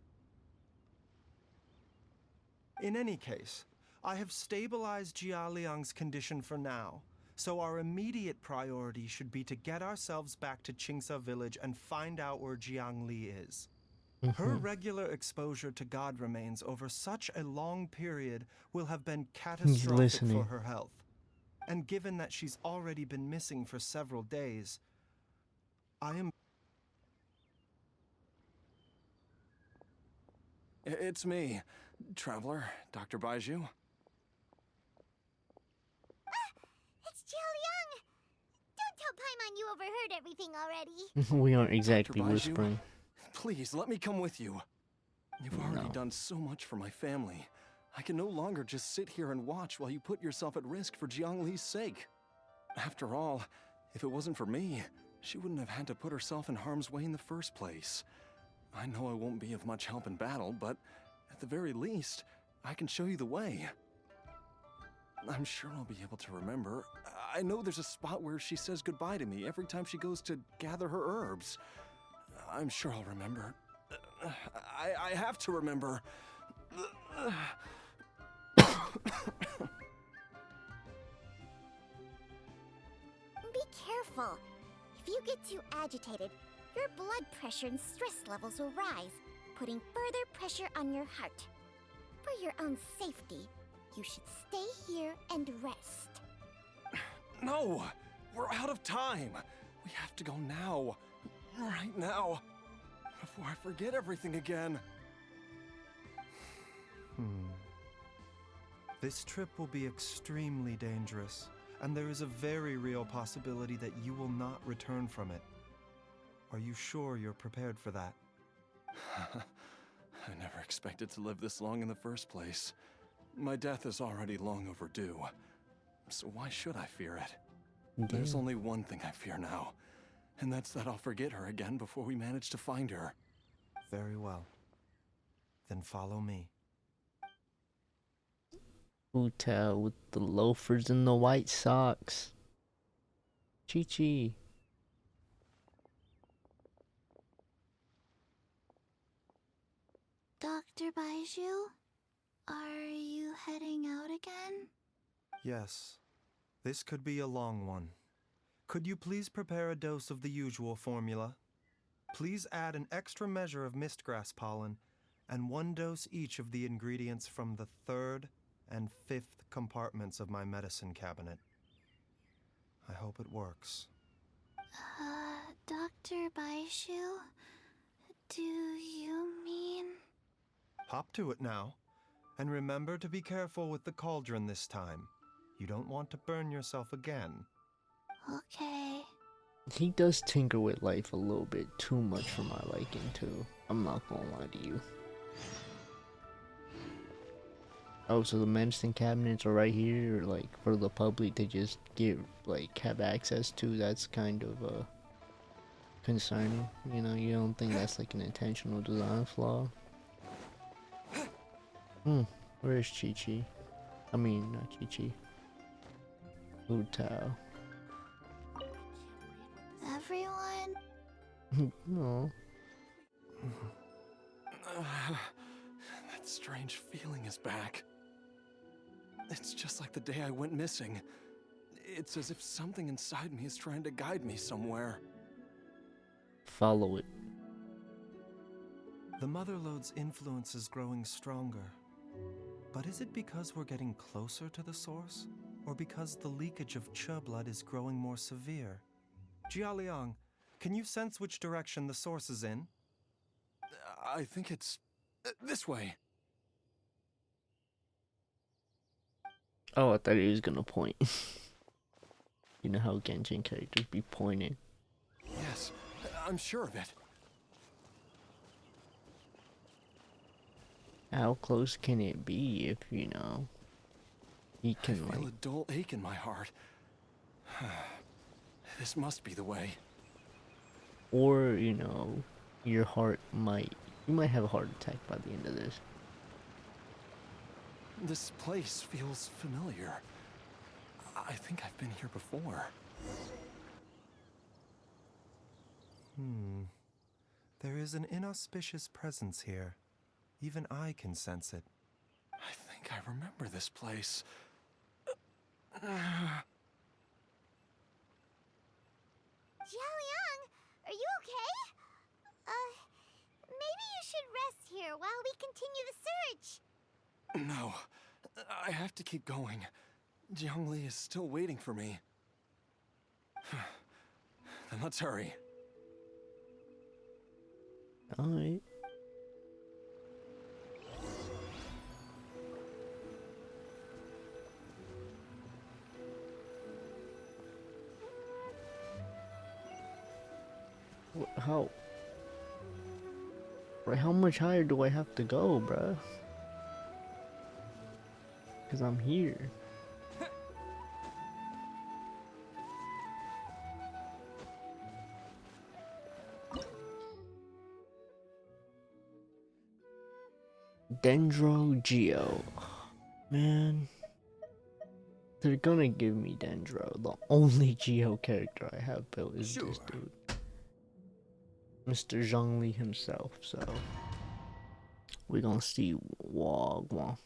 E: In any case, I have stabilized Jia Liang's condition for now, so our immediate priority should be to get ourselves back to Qingce village and find out where Jiang Li is. Her regular exposure to God remains over such a long period will have been catastrophic for her health. And given that she's already been missing for several days, I am...
I: It's me, Traveler, Dr. Baizhu.
J: It's Jialiang! Don't tell Paimon you overheard everything already.
C: We aren't exactly
I: Dr. Baizhu,
C: whispering.
I: Please, let me come with you. You've already done so much for my family. I can no longer just sit here and watch while you put yourself at risk for Jiang Li's sake. After all, if it wasn't for me, she wouldn't have had to put herself in harm's way in the first place. I know I won't be of much help in battle, but at the very least, I can show you the way. I'm sure I'll be able to remember. I know there's a spot where she says goodbye to me every time she goes to gather her herbs. I'm sure I'll remember. I have to remember.
J: Be careful. If you get too agitated, your blood pressure and stress levels will rise, putting further pressure on your heart. For your own safety, you should stay here and rest.
I: No! We're out of time! We have to go now. Right now. Before I forget everything again.
E: This trip will be extremely dangerous, and there is a very real possibility that you will not return from it. Are you sure you're prepared for that?
I: I never expected to live this long in the first place. My death is already long overdue. So why should I fear it? There's only one thing I fear now, and that's that I'll forget her again before we manage to find her.
E: Very well. Then follow me.
C: Hotel with the loafers and the white socks. Chi-Chi.
B: Dr. Baizhu, are you heading out again?
E: Yes. This could be a long one. Could you please prepare a dose of the usual formula? Please add an extra measure of mistgrass pollen and 1 dose each of the ingredients from the 3rd and 5th compartments of my medicine cabinet. I hope it works.
B: Dr. Baizhu, do you mean...
E: Hop to it now. And remember to be careful with the cauldron this time. You don't want to burn yourself again.
B: Okay.
C: He does tinker with life a little bit too much for my liking too. I'm not gonna lie to you. Oh, so the medicine cabinets are right here, like for the public to just get have access to. That's kind of concerning. You know, you don't think that's like an intentional design flaw? Where is Chi-Chi? I mean, not Chi-Chi. Wu Tao.
B: Everyone?
C: No.
I: That strange feeling is back. It's just like the day I went missing. It's as if something inside me is trying to guide me somewhere.
C: Follow it.
E: The Motherlode's influence is growing stronger. But is it because we're getting closer to the source? Or because the leakage of Che blood is growing more severe? Jialiang, can you sense which direction the source is in?
I: I think it's this way.
C: Oh, I thought he was gonna point. You know how Genshin characters be pointing.
I: Yes, I'm sure of it.
C: How close can it be if, you know, he can
I: I feel a dull ache in my heart. This must be the way.
C: Or, you know, your heart you might have a heart attack by the end of this.
I: This place feels familiar. I think I've been here before.
E: There is an inauspicious presence here. Even I can sense it.
I: I think I remember this place.
J: Jialiang, are you okay? Maybe you should rest here while we continue the search.
I: No, I have to keep going. Jiangli is still waiting for me. Then let's hurry.
C: Alright. How? Right, how much higher do I have to go, bruh? Because I'm here. Dendro Geo. Man. They're gonna give me Dendro. The only Geo character I have built is this dude. Mr. Zhongli himself, so we're gonna see Wagwan.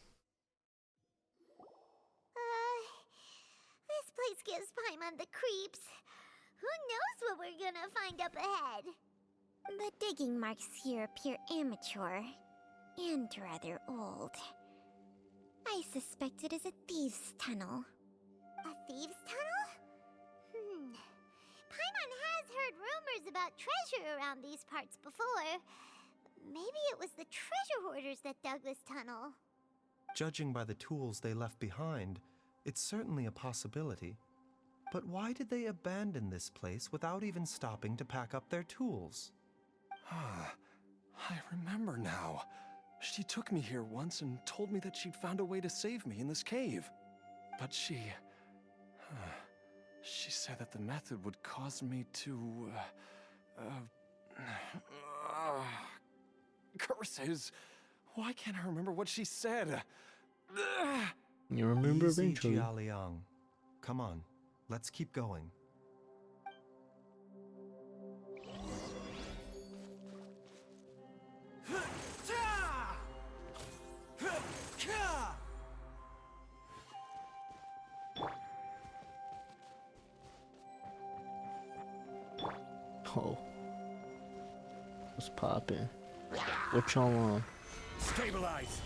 J: This place gives Paimon the creeps. Who knows what we're gonna find up ahead? The digging marks here appear amateur and rather old. I suspect it is a thieves' tunnel. A thieves' tunnel? Paimon has heard rumors about treasure around these parts before. Maybe it was the treasure hoarders that dug this tunnel.
E: Judging by the tools they left behind, it's certainly a possibility. But why did they abandon this place without even stopping to pack up their tools?
I: I remember now. She took me here once and told me that she'd found a way to save me in this cave. But she said that the method would cause me to, curses. Why can't I remember what she said?
C: You remember
E: Easy,
C: eventually.
E: Jialiang. Come on, let's keep going.
C: Oh. What's poppin'? What y'all on?
L: Stabilize.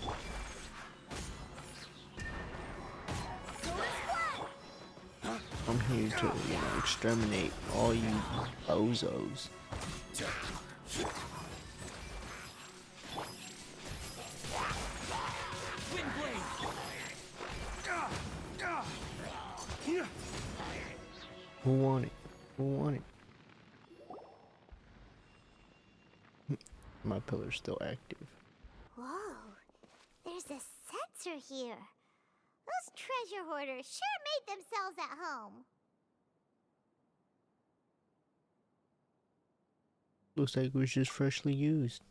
C: I'm here to, you know, exterminate all you bozos. Who want it? Who want it? My pillar's still active.
J: Whoa, there's a sensor here. Those treasure hoarders sure made themselves at home.
C: Looks like it was just freshly used.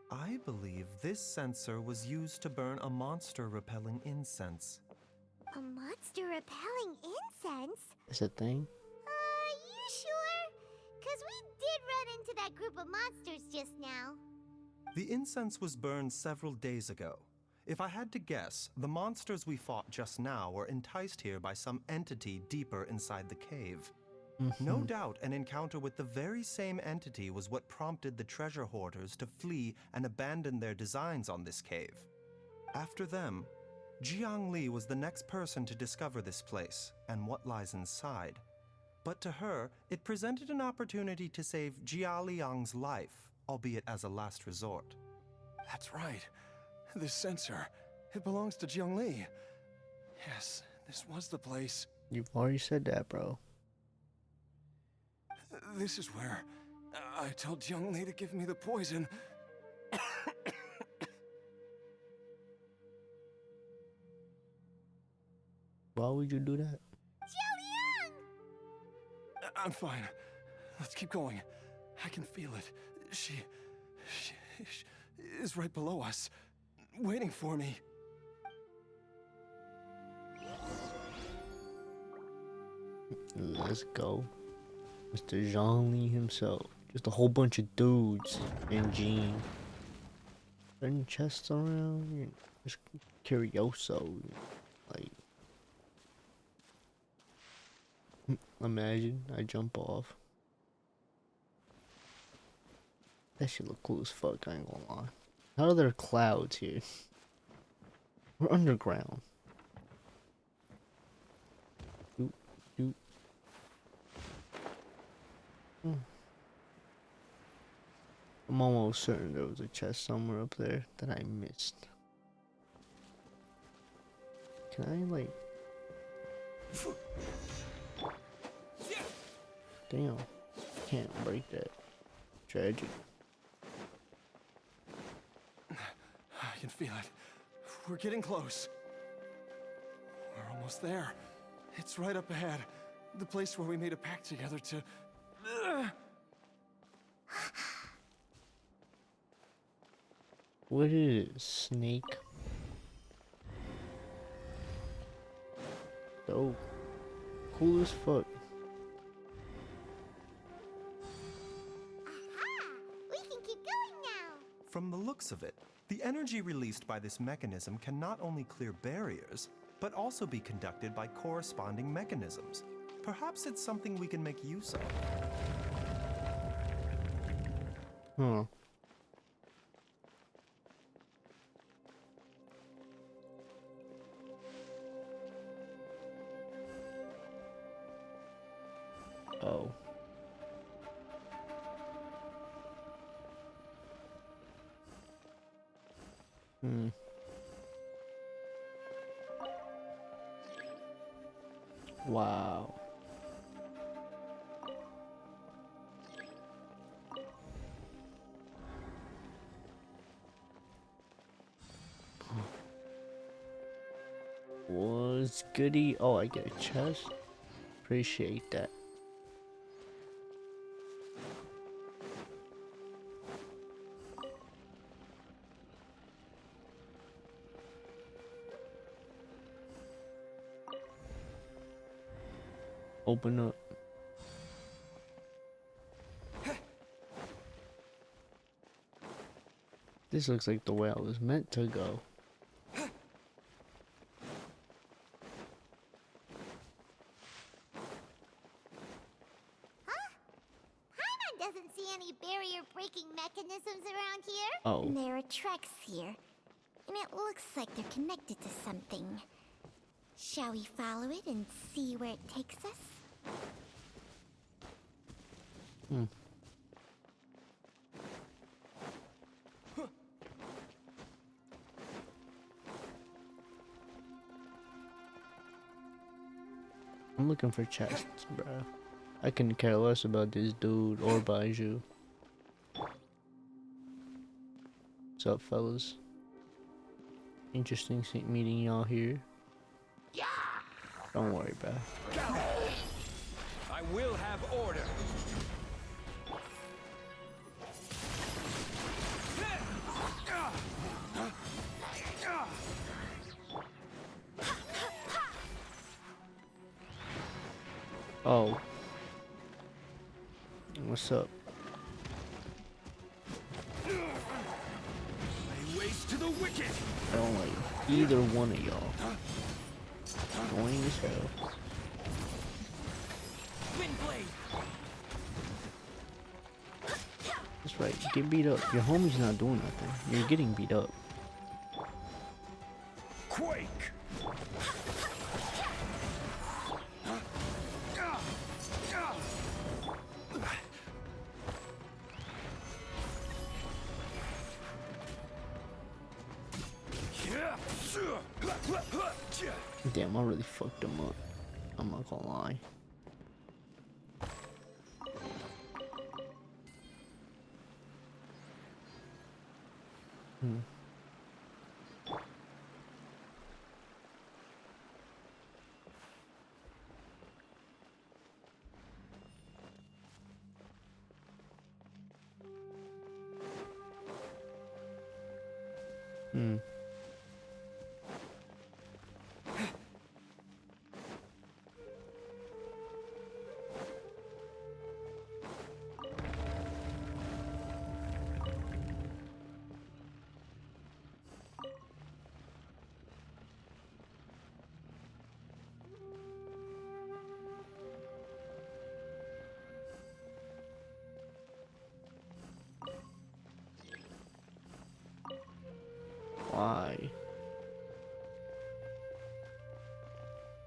E: I believe this sensor was used to burn a monster repelling incense.
J: A monster repelling incense?
C: Is a thing?
J: You sure? 'Cause we did run into that group of monsters just now.
E: The incense was burned several days ago. If I had to guess, the monsters we fought just now were enticed here by some entity deeper inside the cave. No doubt an encounter with the very same entity was what prompted the treasure hoarders to flee and abandon their designs on this cave. After them, Jiang Li was the next person to discover this place and what lies inside. But to her, it presented an opportunity to save Jia Liang's life, albeit as a last resort.
I: That's right. This sensor, it belongs to Jiang Li. Yes, this was the place.
C: You've already said that, bro.
I: This is where I told Jiang Li to give me the poison.
C: Why would you do that?
J: Jiang!
I: I'm fine. Let's keep going. I can feel it. She is right below us, waiting for me.
C: Let's go. Mr. Zhang Li himself. Just a whole bunch of dudes and Jean. Any chests around? Just curioso. Like, imagine I jump off. That shit look cool as fuck, I ain't gonna lie. How are there clouds here? We're underground. Doop, doop. I'm almost certain there was a chest somewhere up there that I missed. Can I, like... Damn. Can't break that. Tragic.
I: I can feel it. We're getting close. We're almost there. It's right up ahead. The place where we made a pact together to...
C: What is it? Snake? Dope. Cool as fuck.
J: Aha! We can keep going now.
E: From the looks of it, the energy released by this mechanism can not only clear barriers, but also be conducted by corresponding mechanisms. Perhaps it's something we can make use of.
C: Huh. Oh. Wow. Was goody? Oh, I get a chest. Appreciate that. Open up. This looks like the way I was meant to go.
J: Paimon doesn't see any barrier-breaking mechanisms around here.
C: Oh.
J: There are tracks here, and it looks like they're connected to something. Shall we follow it and see where it takes us?
C: I'm looking for chests, bruh. I couldn't care less about this dude or Baizhu. What's up, fellas? Interesting meeting y'all here. Don't worry, bruh.
L: I will have order.
C: Oh. What's up?
L: Lay waste to the wicked.
C: I don't like either one of y'all. Annoying as hell.
L: Windblade.
C: That's right. Get beat up. Your homie's not doing nothing. You're getting beat up.
L: Quake.
C: Damn, I really fucked him up. I'm not gonna lie. Hmm. Hmm. Why?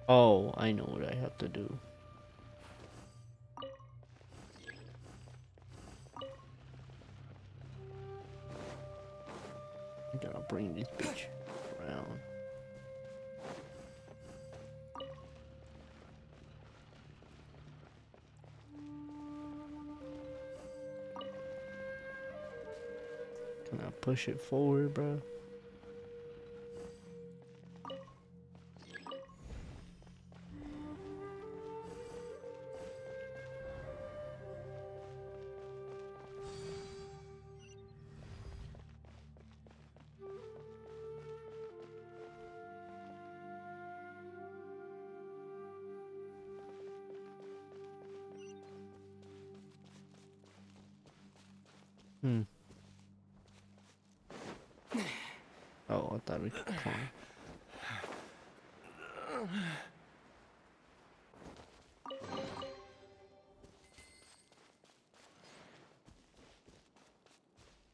C: Oh, I know what I have to do. I gotta bring this bitch around. Can I push it forward, bro? Hmm. Oh, I thought we could climb.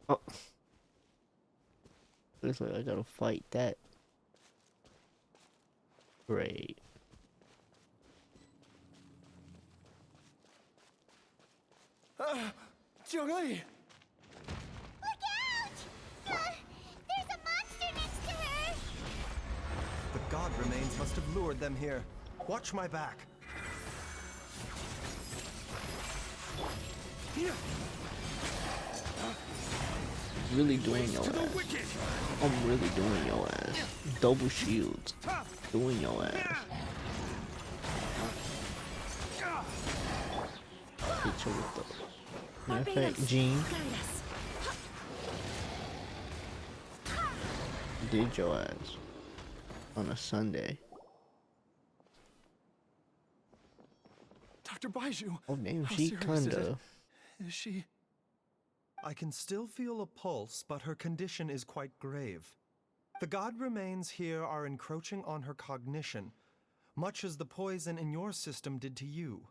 C: Oh. Looks like I gotta fight that. Great.
I: Zhongli!
J: Look out! There's a monster next to her!
E: The god remains must have lured them here. Watch my back.
C: Really doing your ass. I'm really doing your ass. Double shields. Doing your ass. Hit you with the... Matter of fact, Jean. Did your ass. On a Sunday.
I: Dr. Baizhu!
C: Oh damn,
I: How
C: she
I: serious
C: kinda...
I: Is she...
E: I can still feel a pulse, but her condition is quite grave. The god remains here are encroaching on her cognition, much as the poison in your system did to you.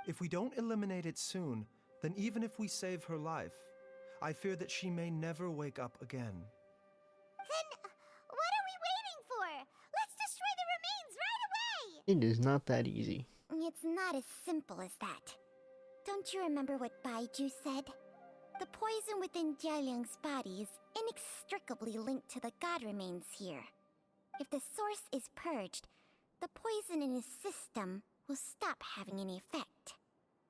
E: If we don't eliminate it soon, then even if we save her life, I fear that she may never wake up again.
J: Then what are we waiting for? Let's destroy the remains right away!
C: It is not that easy.
H: It's not as simple as that. Don't you remember what Baizhu said? The poison within Jialiang's body is inextricably linked to the god remains here. If the source is purged, the poison in his system
J: will stop having any effect.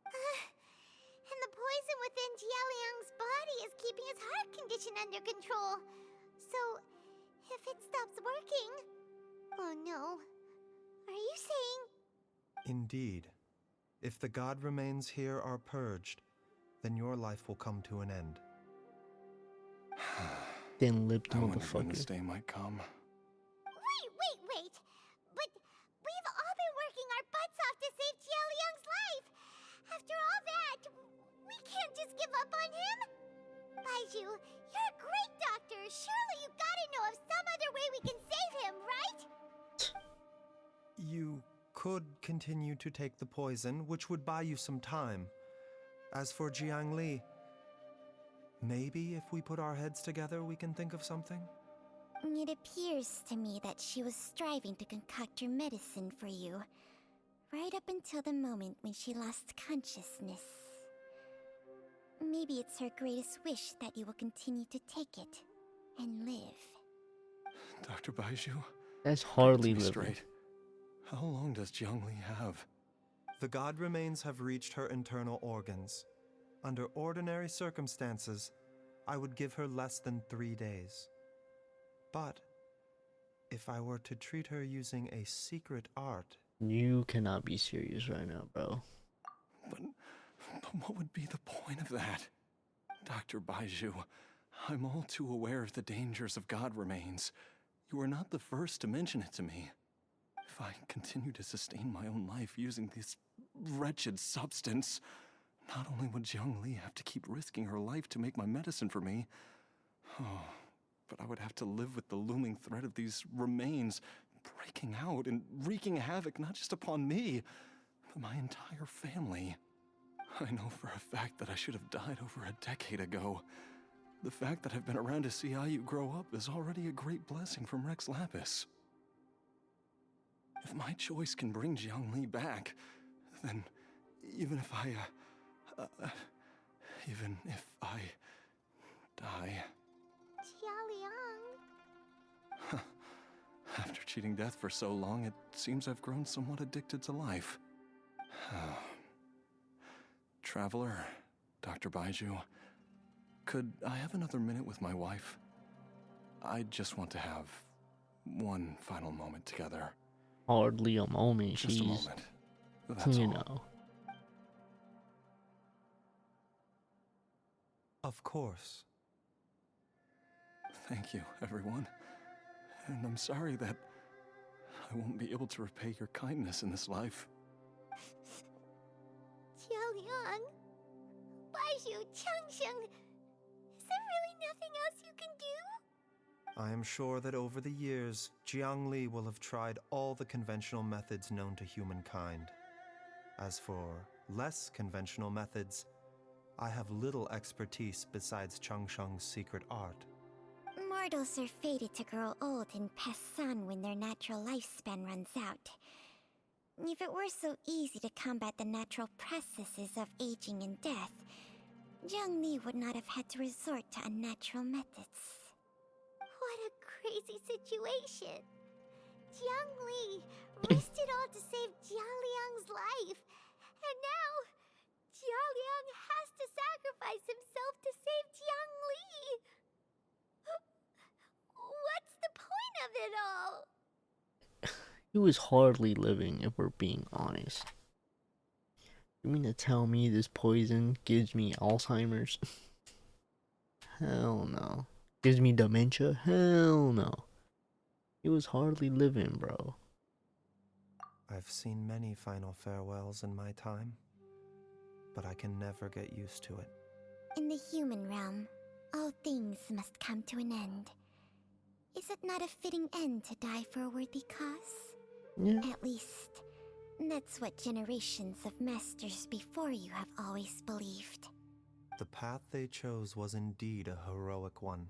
J: And the poison within Jialiang's body is keeping his heart condition under control. So, if it stops working... Oh no. Are you saying...
E: Indeed. If the god remains here are purged, then your life will come to an end.
C: Thin-lipped
I: I wondered when
C: motherfucker.
I: this day might come.
J: Wait! But we've all been working our butts off to save Jialiang's life! After all that, we can't just give up on him! Baizhu, you're a great doctor! Surely you gotta know of some other way we can save him, right?
E: You could continue to take the poison, which would buy you some time. As for Jiangli, maybe if we put our heads together, we can think of something?
J: It appears to me that she was striving to concoct your medicine for you, right up until the moment when she lost consciousness. Maybe it's her greatest wish that you will continue to take it and live.
I: Dr. Baizhu?
C: That's hardly
I: Get me
C: living.
I: straight. How long does Jiangli have?
E: The god remains have reached her internal organs. Under ordinary circumstances, I would give her less than 3 days. But if I were to treat her using a secret art...
C: You cannot be serious right now, bro.
I: But what would be the point of that? Dr. Baizhu, I'm all too aware of the dangers of god remains. You are not the first to mention it to me. If I continue to sustain my own life using this wretched substance, not only would Jiangli have to keep risking her life to make my medicine for me, but I would have to live with the looming threat of these remains breaking out and wreaking havoc not just upon me, but my entire family. I know for a fact that I should have died over a decade ago. The fact that I've been around to see how you grow up is already a great blessing from Rex Lapis. If my choice can bring Jiangli back, then even if I die...
J: Jialiang...
I: After cheating death for so long, it seems I've grown somewhat addicted to life. Traveler, Dr. Baizhu, could I have another minute with my wife? I just want to have one final moment together.
C: Hardly a moment.
I: Just
C: She's,
I: a moment. That's
C: you
I: all.
C: know.
E: Of course.
I: Thank you, everyone. And I'm sorry that I won't be able to repay your kindness in this life.
J: Jialiang... Baizhu, Changsheng... Is there really nothing else you can do?
E: I am sure that over the years, Jiangli will have tried all the conventional methods known to humankind. As for less conventional methods, I have little expertise besides Changsheng's secret art.
J: Mortals are fated to grow old and pass on when their natural lifespan runs out. If it were so easy to combat the natural processes of aging and death, Jiangli would not have had to resort to unnatural methods. What a crazy situation! Jiangli risked it all to save Jialiang's life, and now Jialiang has to sacrifice himself to save Jiangli! What's the point of it all?
C: He was hardly living, if we're being honest. You mean to tell me this poison gives me Alzheimer's? Hell no. Gives me dementia? Hell no. He was hardly living, bro.
E: I've seen many final farewells in my time, but I can never get used to it.
J: In the human realm, all things must come to an end. Is it not a fitting end to die for a worthy cause?
C: Yeah.
J: At least, that's what generations of masters before you have always believed.
E: The path they chose was indeed a heroic one.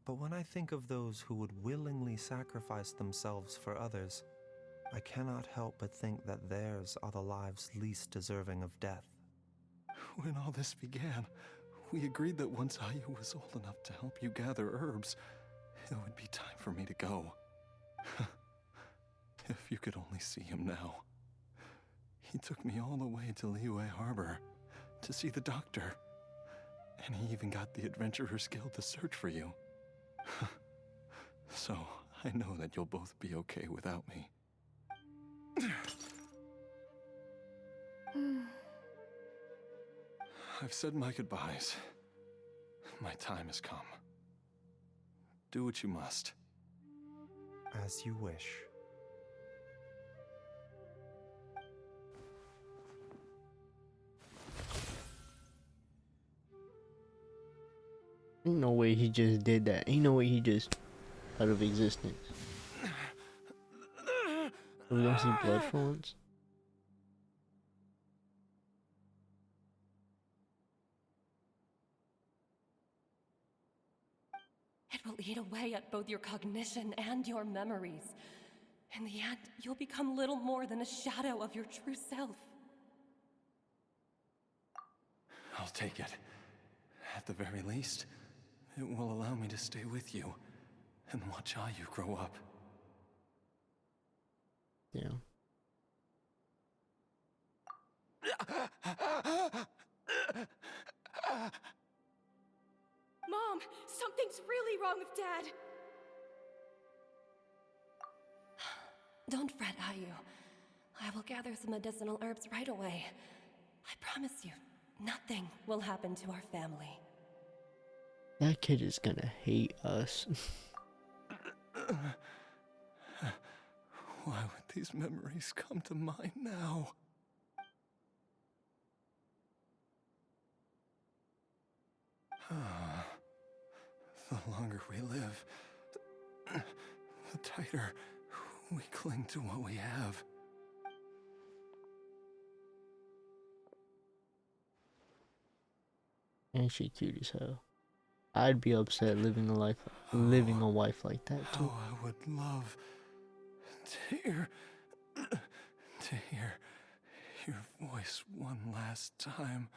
E: But when I think of those who would willingly sacrifice themselves for others, I cannot help but think that theirs are the lives least deserving of death.
I: When all this began, we agreed that once Ayu was old enough to help you gather herbs, it would be time for me to go. If you could only see him now. He took me all the way to Liyue Harbor to see the doctor. And he even got the Adventurers Guild to search for you. So, I know that you'll both be okay without me. I've said my goodbyes. My time has come. Do what you must.
E: As you wish.
C: Ain't no way he just did that. Ain't no way he just out of existence. So we don't see blood for once.
M: It will eat away at both your cognition and your memories. In the end, you'll become little more than a shadow of your true self.
I: I'll take it. At the very least, it will allow me to stay with you and watch how you grow up.
C: Yeah.
D: Mom, something's really wrong with Dad.
M: Don't fret, Ayu. I will gather some medicinal herbs right away. I promise you, nothing will happen to our family.
C: That kid is gonna hate us.
I: Why would these memories come to mind now? The longer we live, the tighter we cling to what we have.
C: And she cute as hell. I'd be upset living a wife like that too.
I: Oh, I would love to hear your voice one last time.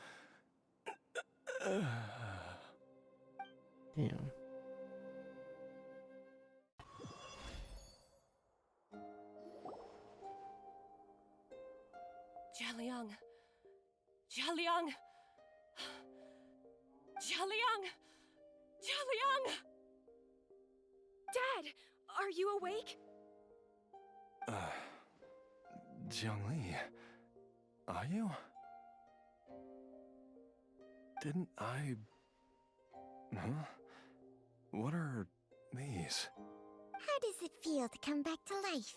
C: Damn.
M: Jialiang! Jialiang! Jialiang! Jialiang!
D: Dad, are you awake?
I: Jiangli, are you? Didn't I... Huh? What are these?
J: How does it feel to come back to life?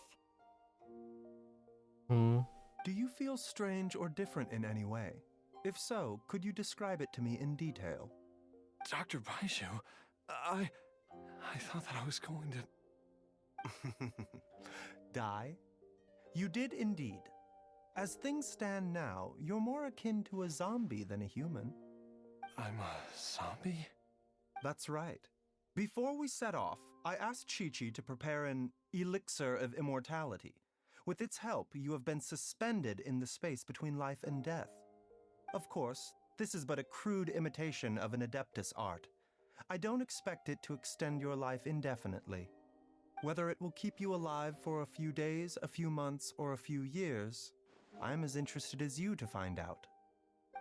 E: Do you feel strange or different in any way? If so, could you describe it to me in detail?
I: Dr. Baizhu, I thought that I was going to...
E: Die? You did indeed. As things stand now, you're more akin to a zombie than a human.
I: I'm a zombie?
E: That's right. Before we set off, I asked Chi-Chi to prepare an elixir of immortality. With its help, you have been suspended in the space between life and death. Of course, this is but a crude imitation of an Adeptus art. I don't expect it to extend your life indefinitely. Whether it will keep you alive for a few days, a few months, or a few years, I am as interested as you to find out.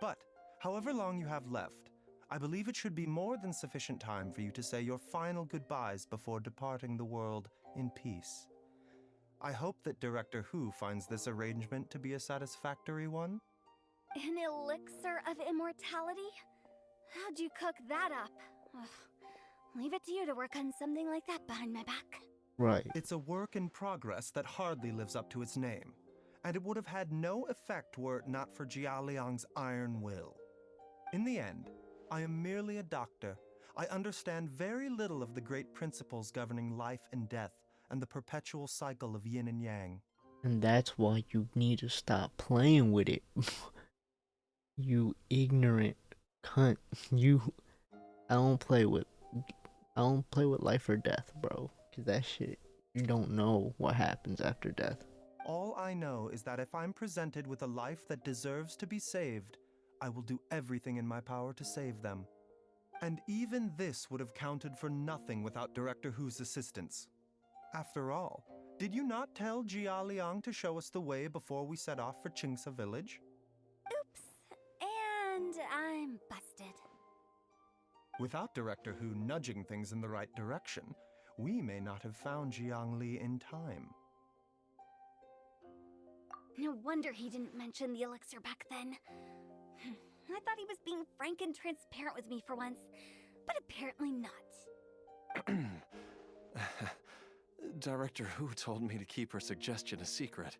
E: But, however long you have left, I believe it should be more than sufficient time for you to say your final goodbyes before departing the world in peace. I hope that Director Hu finds this arrangement to be a satisfactory one.
H: An elixir of immortality? How'd you cook that up? Ugh. Leave it to you to work on something like that behind my back.
C: Right.
E: It's a work in progress that hardly lives up to its name, and it would have had no effect were it not for Jialiang's iron will. In the end, I am merely a doctor. I understand very little of the great principles governing life and death, and the perpetual cycle of yin and yang.
C: And that's why you need to stop playing with it. You ignorant cunt. I don't play with life or death, bro. Cause that shit, you don't know what happens after death.
E: All I know is that if I'm presented with a life that deserves to be saved, I will do everything in my power to save them. And even this would have counted for nothing without Director Hu's assistance. After all, Did you not tell Jia Liang to show us the way before we set off for Qingce Village?
H: Oops. And I'm busted.
E: Without Director Hu nudging things in the right direction, we may not have found Jiangli in time.
H: No wonder he didn't mention the elixir back then. I thought he was being frank and transparent with me for once, but apparently not.
I: Director Hu told me to keep her suggestion a secret,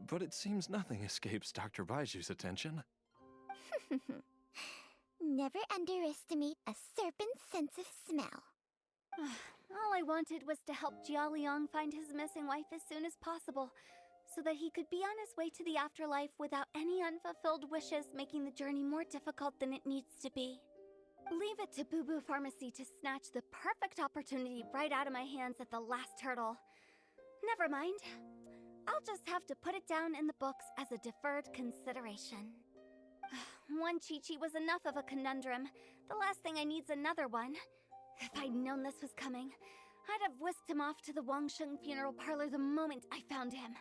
I: but it seems nothing escapes Dr. Baiju's attention.
J: Never underestimate a serpent's sense of smell.
H: All I wanted was to help Jia Liang find his missing wife as soon as possible, so that he could be on his way to the afterlife without any unfulfilled wishes making the journey more difficult than it needs to be. Leave it to Boo Boo Pharmacy to snatch the perfect opportunity right out of my hands at the last hurdle. Never mind. I'll just have to put it down in the books as a deferred consideration. One Chi-Chi was enough of a conundrum. The last thing I need's another one. If I'd known this was coming, I'd have whisked him off to the Wangsheng funeral parlor the moment I found him.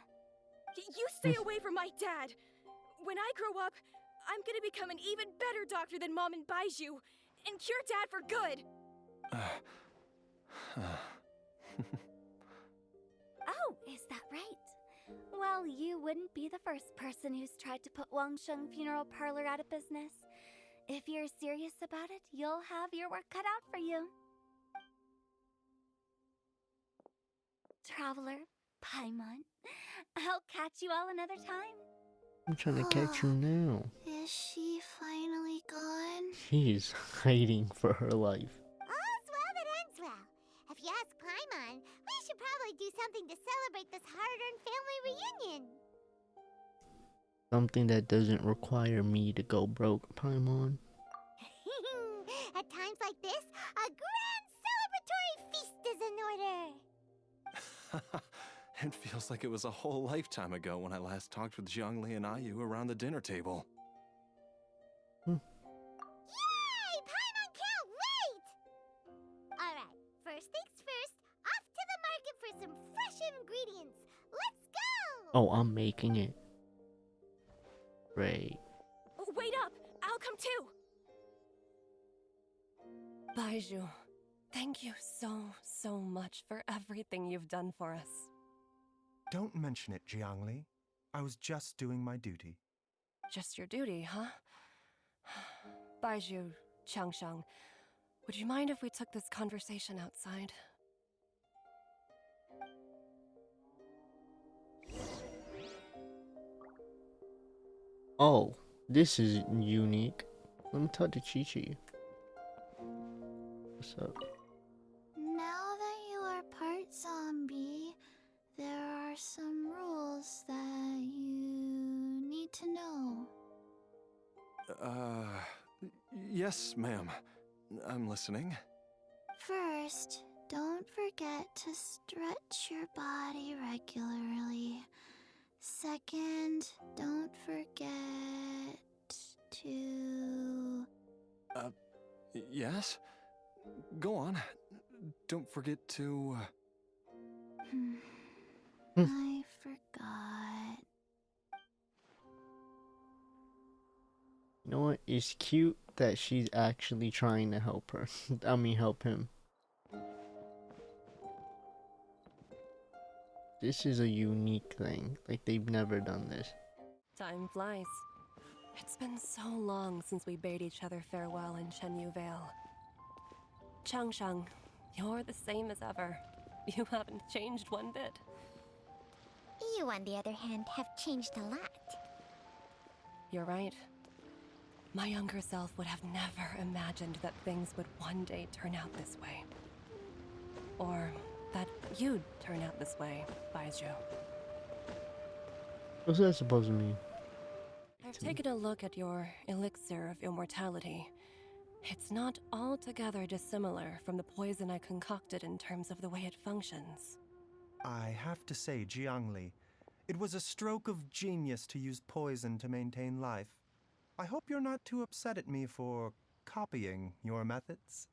D: You stay away from my dad! When I grow up, I'm gonna become an even better doctor than Mom and Baizhu, and cure Dad for good!
H: Oh, is that right? Well, you wouldn't be the first person who's tried to put Wangsheng funeral parlor out of business. If you're serious about it, you'll have your work cut out for you. Traveler, Paimon, I'll catch you all another time.
C: I'm trying to catch you now.
B: Is she finally gone?
C: She's hiding for her life.
J: All's well that ends well. If you ask Paimon, we should probably do something to celebrate this hard-earned family reunion.
C: Something that doesn't require me to go broke, Paimon.
J: At times like this, a grand celebratory feast is in order.
I: It feels like it was a whole lifetime ago when I last talked with Jiangli and Ayu around the dinner table.
J: Yay! Paimon can't wait! Alright, first things first, off to the market for some fresh ingredients. Let's go!
C: Oh, I'm making it. Great.
D: Wait up! I'll come too!
M: Baizhu, thank you so much for everything you've done for us.
E: Don't mention it, Jiangli. I was just doing my duty.
M: Just your duty, huh? Baizhu, Changshang, would you mind if we took this conversation outside?
C: Oh, this is unique. Let me talk to Chi-Chi. What's up?
B: Now that you are part zombie, there are some rules that you need to know.
I: Yes, ma'am. I'm listening.
B: First, don't forget to stretch your body regularly. Second, don't forget to...
I: Yes? Go on. Don't forget to...
B: I forgot.
C: You know what? It's cute that she's actually trying to help her. I mean, help him. This is a unique thing. Like, they've never done this.
M: Time flies. It's been so long since we bade each other farewell in Chenyu Vale. Changshang, you're the same as ever. You haven't changed one bit.
J: You, on the other hand, have changed a lot.
M: You're right. My younger self would have never imagined that things would one day turn out this way. Or that you'd turn out this way, Baizhu.
C: What's that supposed to mean?
M: I've taken a look at your elixir of immortality. It's not altogether dissimilar from the poison I concocted in terms of the way it functions.
E: I have to say, Jiangli, it was a stroke of genius to use poison to maintain life. I hope you're not too upset at me for copying your methods.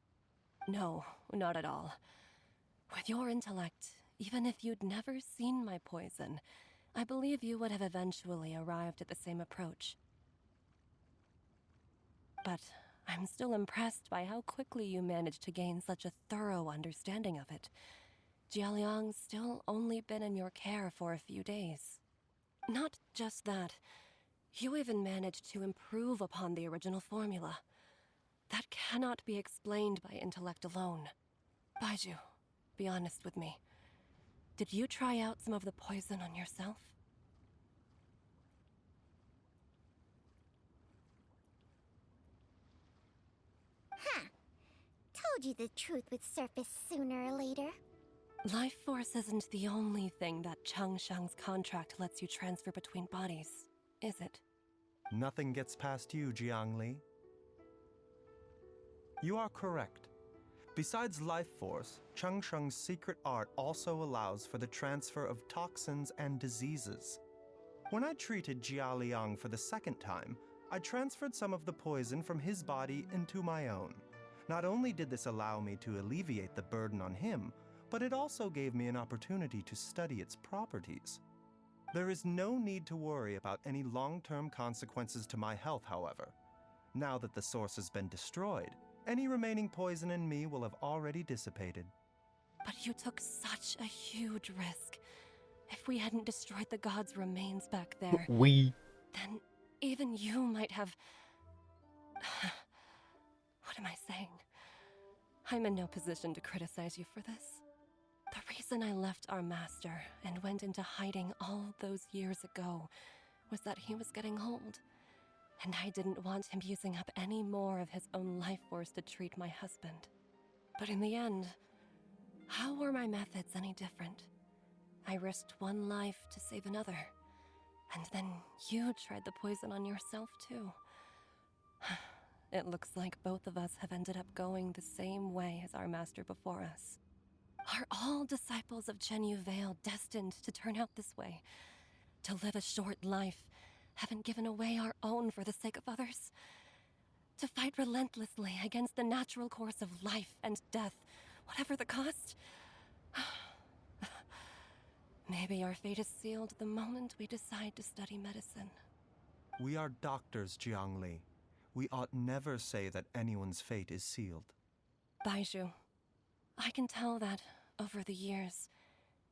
M: No, not at all. With your intellect, even if you'd never seen my poison, I believe you would have eventually arrived at the same approach. But I'm still impressed by how quickly you managed to gain such a thorough understanding of it. Jialiang's still only been in your care for a few days. Not just that, you even managed to improve upon the original formula. That cannot be explained by intellect alone. Baizhu, be honest with me. Did you try out some of the poison on yourself?
J: Huh. Told you the truth would surface sooner or later.
M: Life force isn't the only thing that Changshang's contract lets you transfer between bodies, is it?
E: Nothing gets past you, Jiangli. You are correct. Besides life force, Changsheng's secret art also allows for the transfer of toxins and diseases. When I treated Jia Liang for the second time, I transferred some of the poison from his body into my own. Not only did this allow me to alleviate the burden on him, but it also gave me an opportunity to study its properties. There is no need to worry about any long-term consequences to my health, however. Now that the source has been destroyed, any remaining poison in me will have already dissipated.
M: But you took such a huge risk. If we hadn't destroyed the god's remains back there, then even you might have... What am I saying? I'm in no position to criticize you for this. The reason I left our master and went into hiding all those years ago was that he was getting old, and I didn't want him using up any more of his own life force to treat my husband. But in the end, how were my methods any different? I risked one life to save another, and then you tried the poison on yourself too. It looks like both of us have ended up going the same way as our master before us. Are all disciples of Chenyu Vale destined to turn out this way? To live a short life, having given away our own for the sake of others? To fight relentlessly against the natural course of life and death, whatever the cost? Maybe our fate is sealed the moment we decide to study medicine.
E: We are doctors, Jiangli. We ought never say that anyone's fate is sealed.
M: Baizhu, I can tell that, over the years,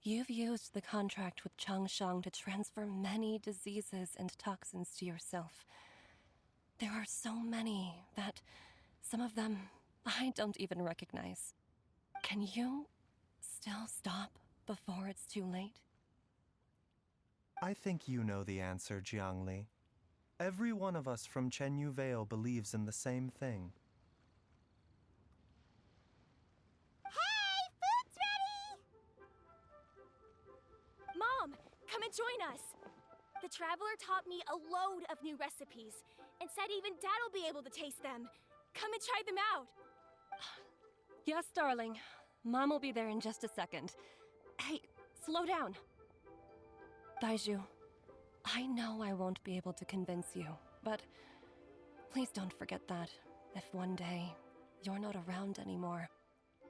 M: you've used the contract with Changshang to transfer many diseases and toxins to yourself. There are so many that, some of them, I don't even recognize. Can you still stop before it's too late?
E: I think you know the answer, Jiangli. Every one of us from Chenyu Vale believes in the same thing.
J: Hey, food's ready!
D: Mom, come and join us. The Traveler taught me a load of new recipes and said even Dad will be able to taste them. Come and try them out.
M: Yes, darling. Mom will be there in just a second. Hey, slow down. Baizhu, I know I won't be able to convince you, but please don't forget that if one day you're not around anymore,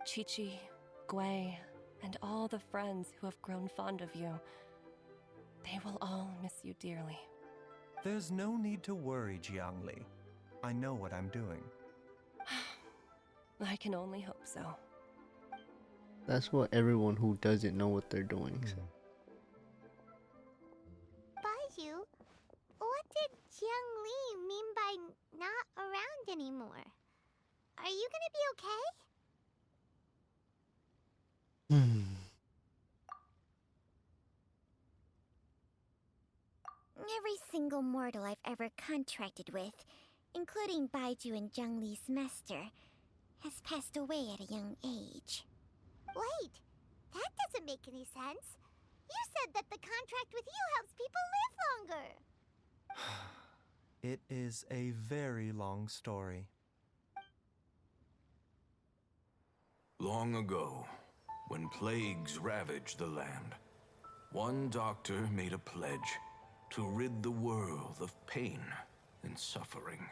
M: Qiqi, Gui, and all the friends who have grown fond of you, they will all miss you dearly.
E: There's no need to worry, Jiangli. I know what I'm doing.
M: I can only hope so.
C: That's what everyone who doesn't know what they're doing says.
J: Baizhu, what did Jiangli mean by not around anymore? Are you gonna be okay? Every single mortal I've ever contracted with, including Baizhu and Zhengli's master, has passed away at a young age. Wait, that doesn't make any sense. You said that the contract with you helps people live longer.
E: It is a very long story.
L: Long ago, when plagues ravaged the land, one doctor made a pledge to rid the world of pain and suffering.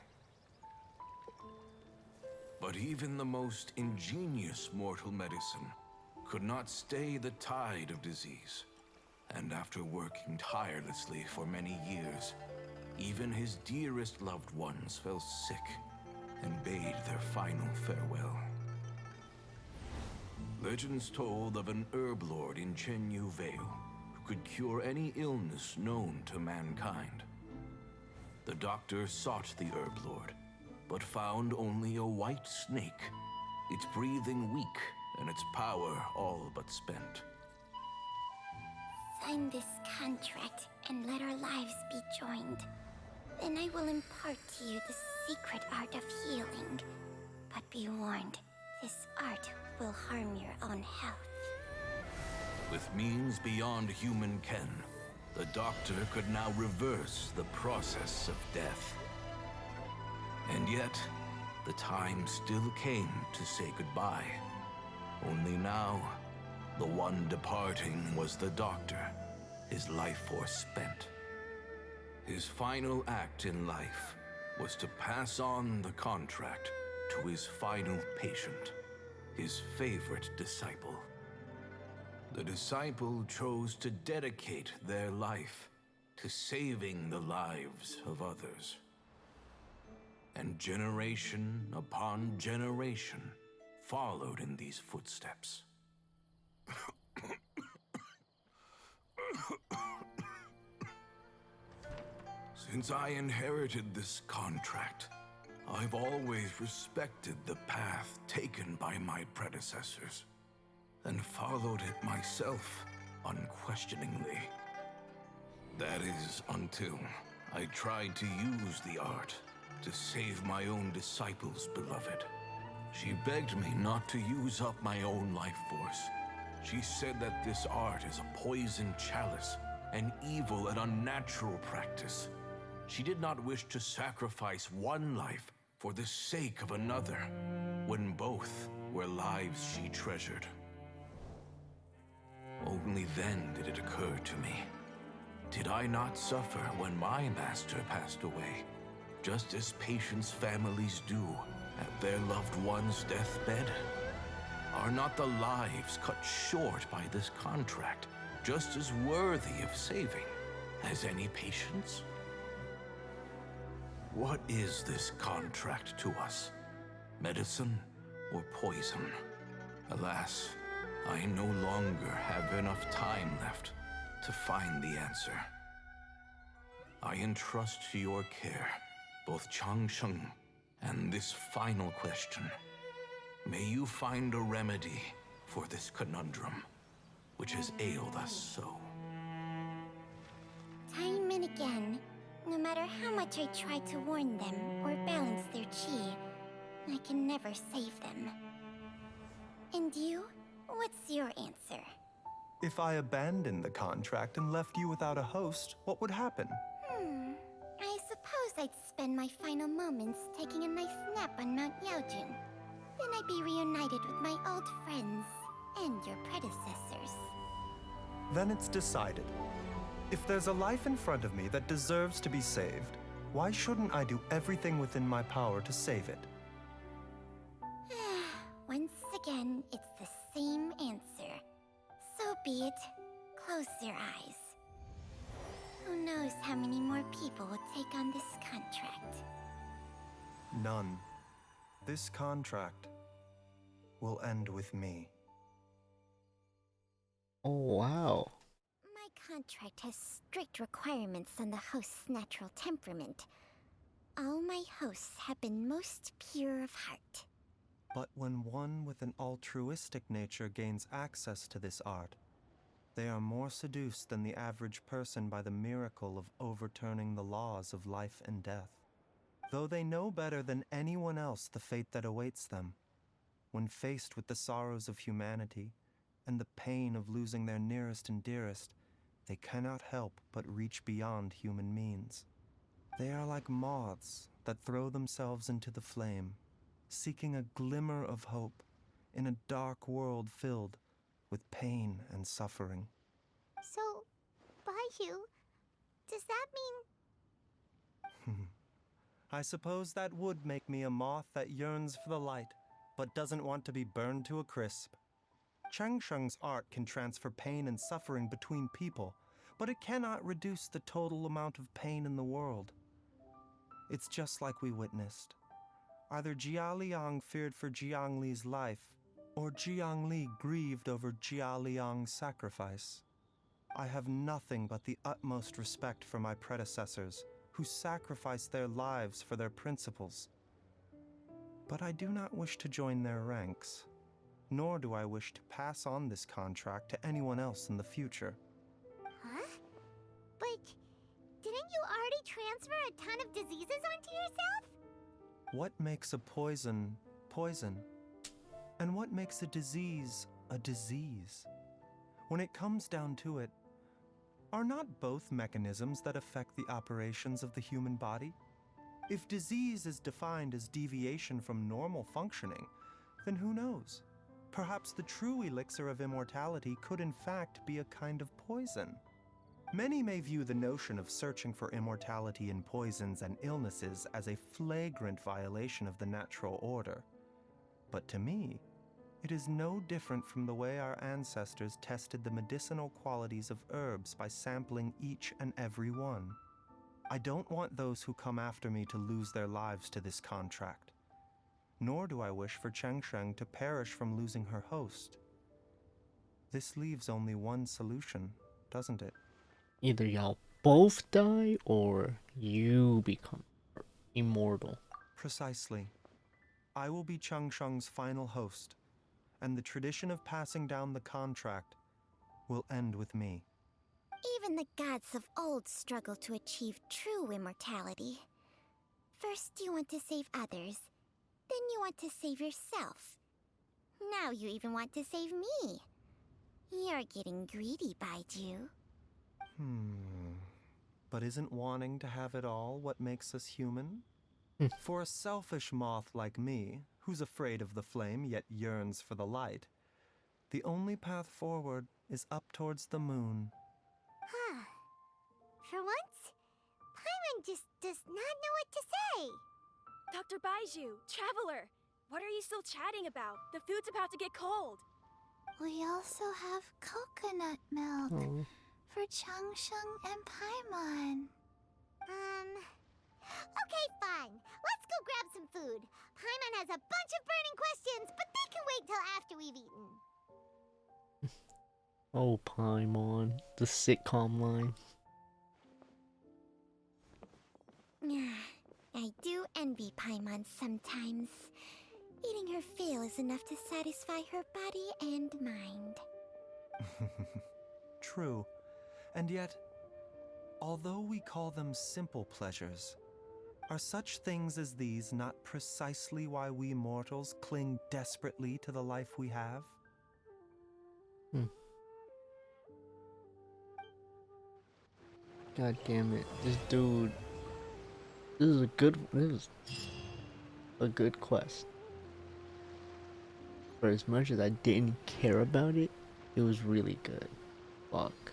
L: But even the most ingenious mortal medicine could not stay the tide of disease. And after working tirelessly for many years, even his dearest loved ones fell sick and bade their final farewell. Legends told of an herb lord in Chenyu Vale who could cure any illness known to mankind. The doctor sought the herb lord, but found only a white snake, its breathing weak and its power all but spent.
J: Sign this contract and let our lives be joined. Then I will impart to you the secret art of healing. But be warned, this art will harm your own health.
L: With means beyond human ken, the doctor could now reverse the process of death. And yet, the time still came to say goodbye. Only now, the one departing was the doctor, his life force spent. His final act in life was to pass on the contract to his final patient, his favorite disciple. The disciple chose to dedicate their life to saving the lives of others. And generation upon generation followed in these footsteps. Since I inherited this contract, I've always respected the path taken by my predecessors, and followed it myself unquestioningly. That is, until I tried to use the art to save my own disciple's beloved. She begged me not to use up my own life force. She said that this art is a poison chalice, an evil and unnatural practice. She did not wish to sacrifice one life for the sake of another, when both were lives she treasured. Only then did it occur to me. Did I not suffer when my master passed away, just as patients' families do at their loved one's deathbed? Are not the lives cut short by this contract just as worthy of saving as any patients? What is this contract to us? Medicine or poison? Alas, I no longer have enough time left to find the answer. I entrust to your care both Changsheng and this final question. May you find a remedy for this conundrum, which has ailed us so.
J: Time and again, no matter how much I try to warn them or balance their chi, I can never save them. And you? What's your answer?
E: If I abandoned the contract and left you without a host, what would happen?
J: I suppose I'd spend my final moments taking a nice nap on Mount Yaojin. Then I'd be reunited with my old friends and your predecessors.
E: Then it's decided. If there's a life in front of me that deserves to be saved, why shouldn't I do everything within my power to save it?
J: Once again, it's the same answer. So be it. Close your eyes. Who knows how many more people will take on this contract?
E: None. This contract will end with me.
C: Oh, wow.
J: My contract has strict requirements on the host's natural temperament. All my hosts have been most pure of heart.
E: But when one with an altruistic nature gains access to this art, they are more seduced than the average person by the miracle of overturning the laws of life and death. Though they know better than anyone else the fate that awaits them, when faced with the sorrows of humanity and the pain of losing their nearest and dearest, they cannot help but reach beyond human means. They are like moths that throw themselves into the flame, seeking a glimmer of hope in a dark world filled with pain and suffering.
J: So, Baizhu, does that mean...
E: I suppose that would make me a moth that yearns for the light, but doesn't want to be burned to a crisp. Cheng Sheng's art can transfer pain and suffering between people, but it cannot reduce the total amount of pain in the world. It's just like we witnessed. Either Jia Liang feared for Jiang Li's life, or Jiang Li grieved over Jia Liang's sacrifice. I have nothing but the utmost respect for my predecessors, who sacrificed their lives for their principles. But I do not wish to join their ranks, nor do I wish to pass on this contract to anyone else in the future.
J: Huh? But didn't you already transfer a ton of diseases onto yourself?
E: What makes a poison poison? And what makes a disease a disease? When it comes down to it, are not both mechanisms that affect the operations of the human body? If disease is defined as deviation from normal functioning, then who knows? Perhaps the true elixir of immortality could in fact be a kind of poison. Many may view the notion of searching for immortality in poisons and illnesses as a flagrant violation of the natural order. But to me, it is no different from the way our ancestors tested the medicinal qualities of herbs by sampling each and every one. I don't want those who come after me to lose their lives to this contract. Nor do I wish for Cheng Sheng to perish from losing her host. This leaves only one solution, doesn't it?
C: Either y'all both die or you become immortal.
E: Precisely. I will be Cheng Sheng's final host, and the tradition of passing down the contract will end with me.
J: Even the gods of old struggle to achieve true immortality. First you want to save others, then you want to save yourself. Now you even want to save me. You're getting greedy, Baizhu.
E: But isn't wanting to have it all what makes us human? For a selfish moth like me, who's afraid of the flame yet yearns for the light, the only path forward is up towards the moon.
J: Huh. For once, Paimon just does not know what to say.
D: Dr. Baizhu, Traveler, what are you still chatting about? The food's about to get cold.
B: We also have coconut milk for Cheng Sheng and Paimon.
J: Okay, fine. Let's go grab some food. Paimon has a bunch of burning questions, but they can wait till after we've eaten.
C: Oh, Paimon, the sitcom line.
J: I do envy Paimon sometimes. Eating her fill is enough to satisfy her body and mind.
E: True. And yet, although we call them simple pleasures, are such things as these not precisely why we mortals cling desperately to the life we have?
C: God damn it, this dude. This is a good quest. For as much as I didn't care about it, it was really good. Fuck.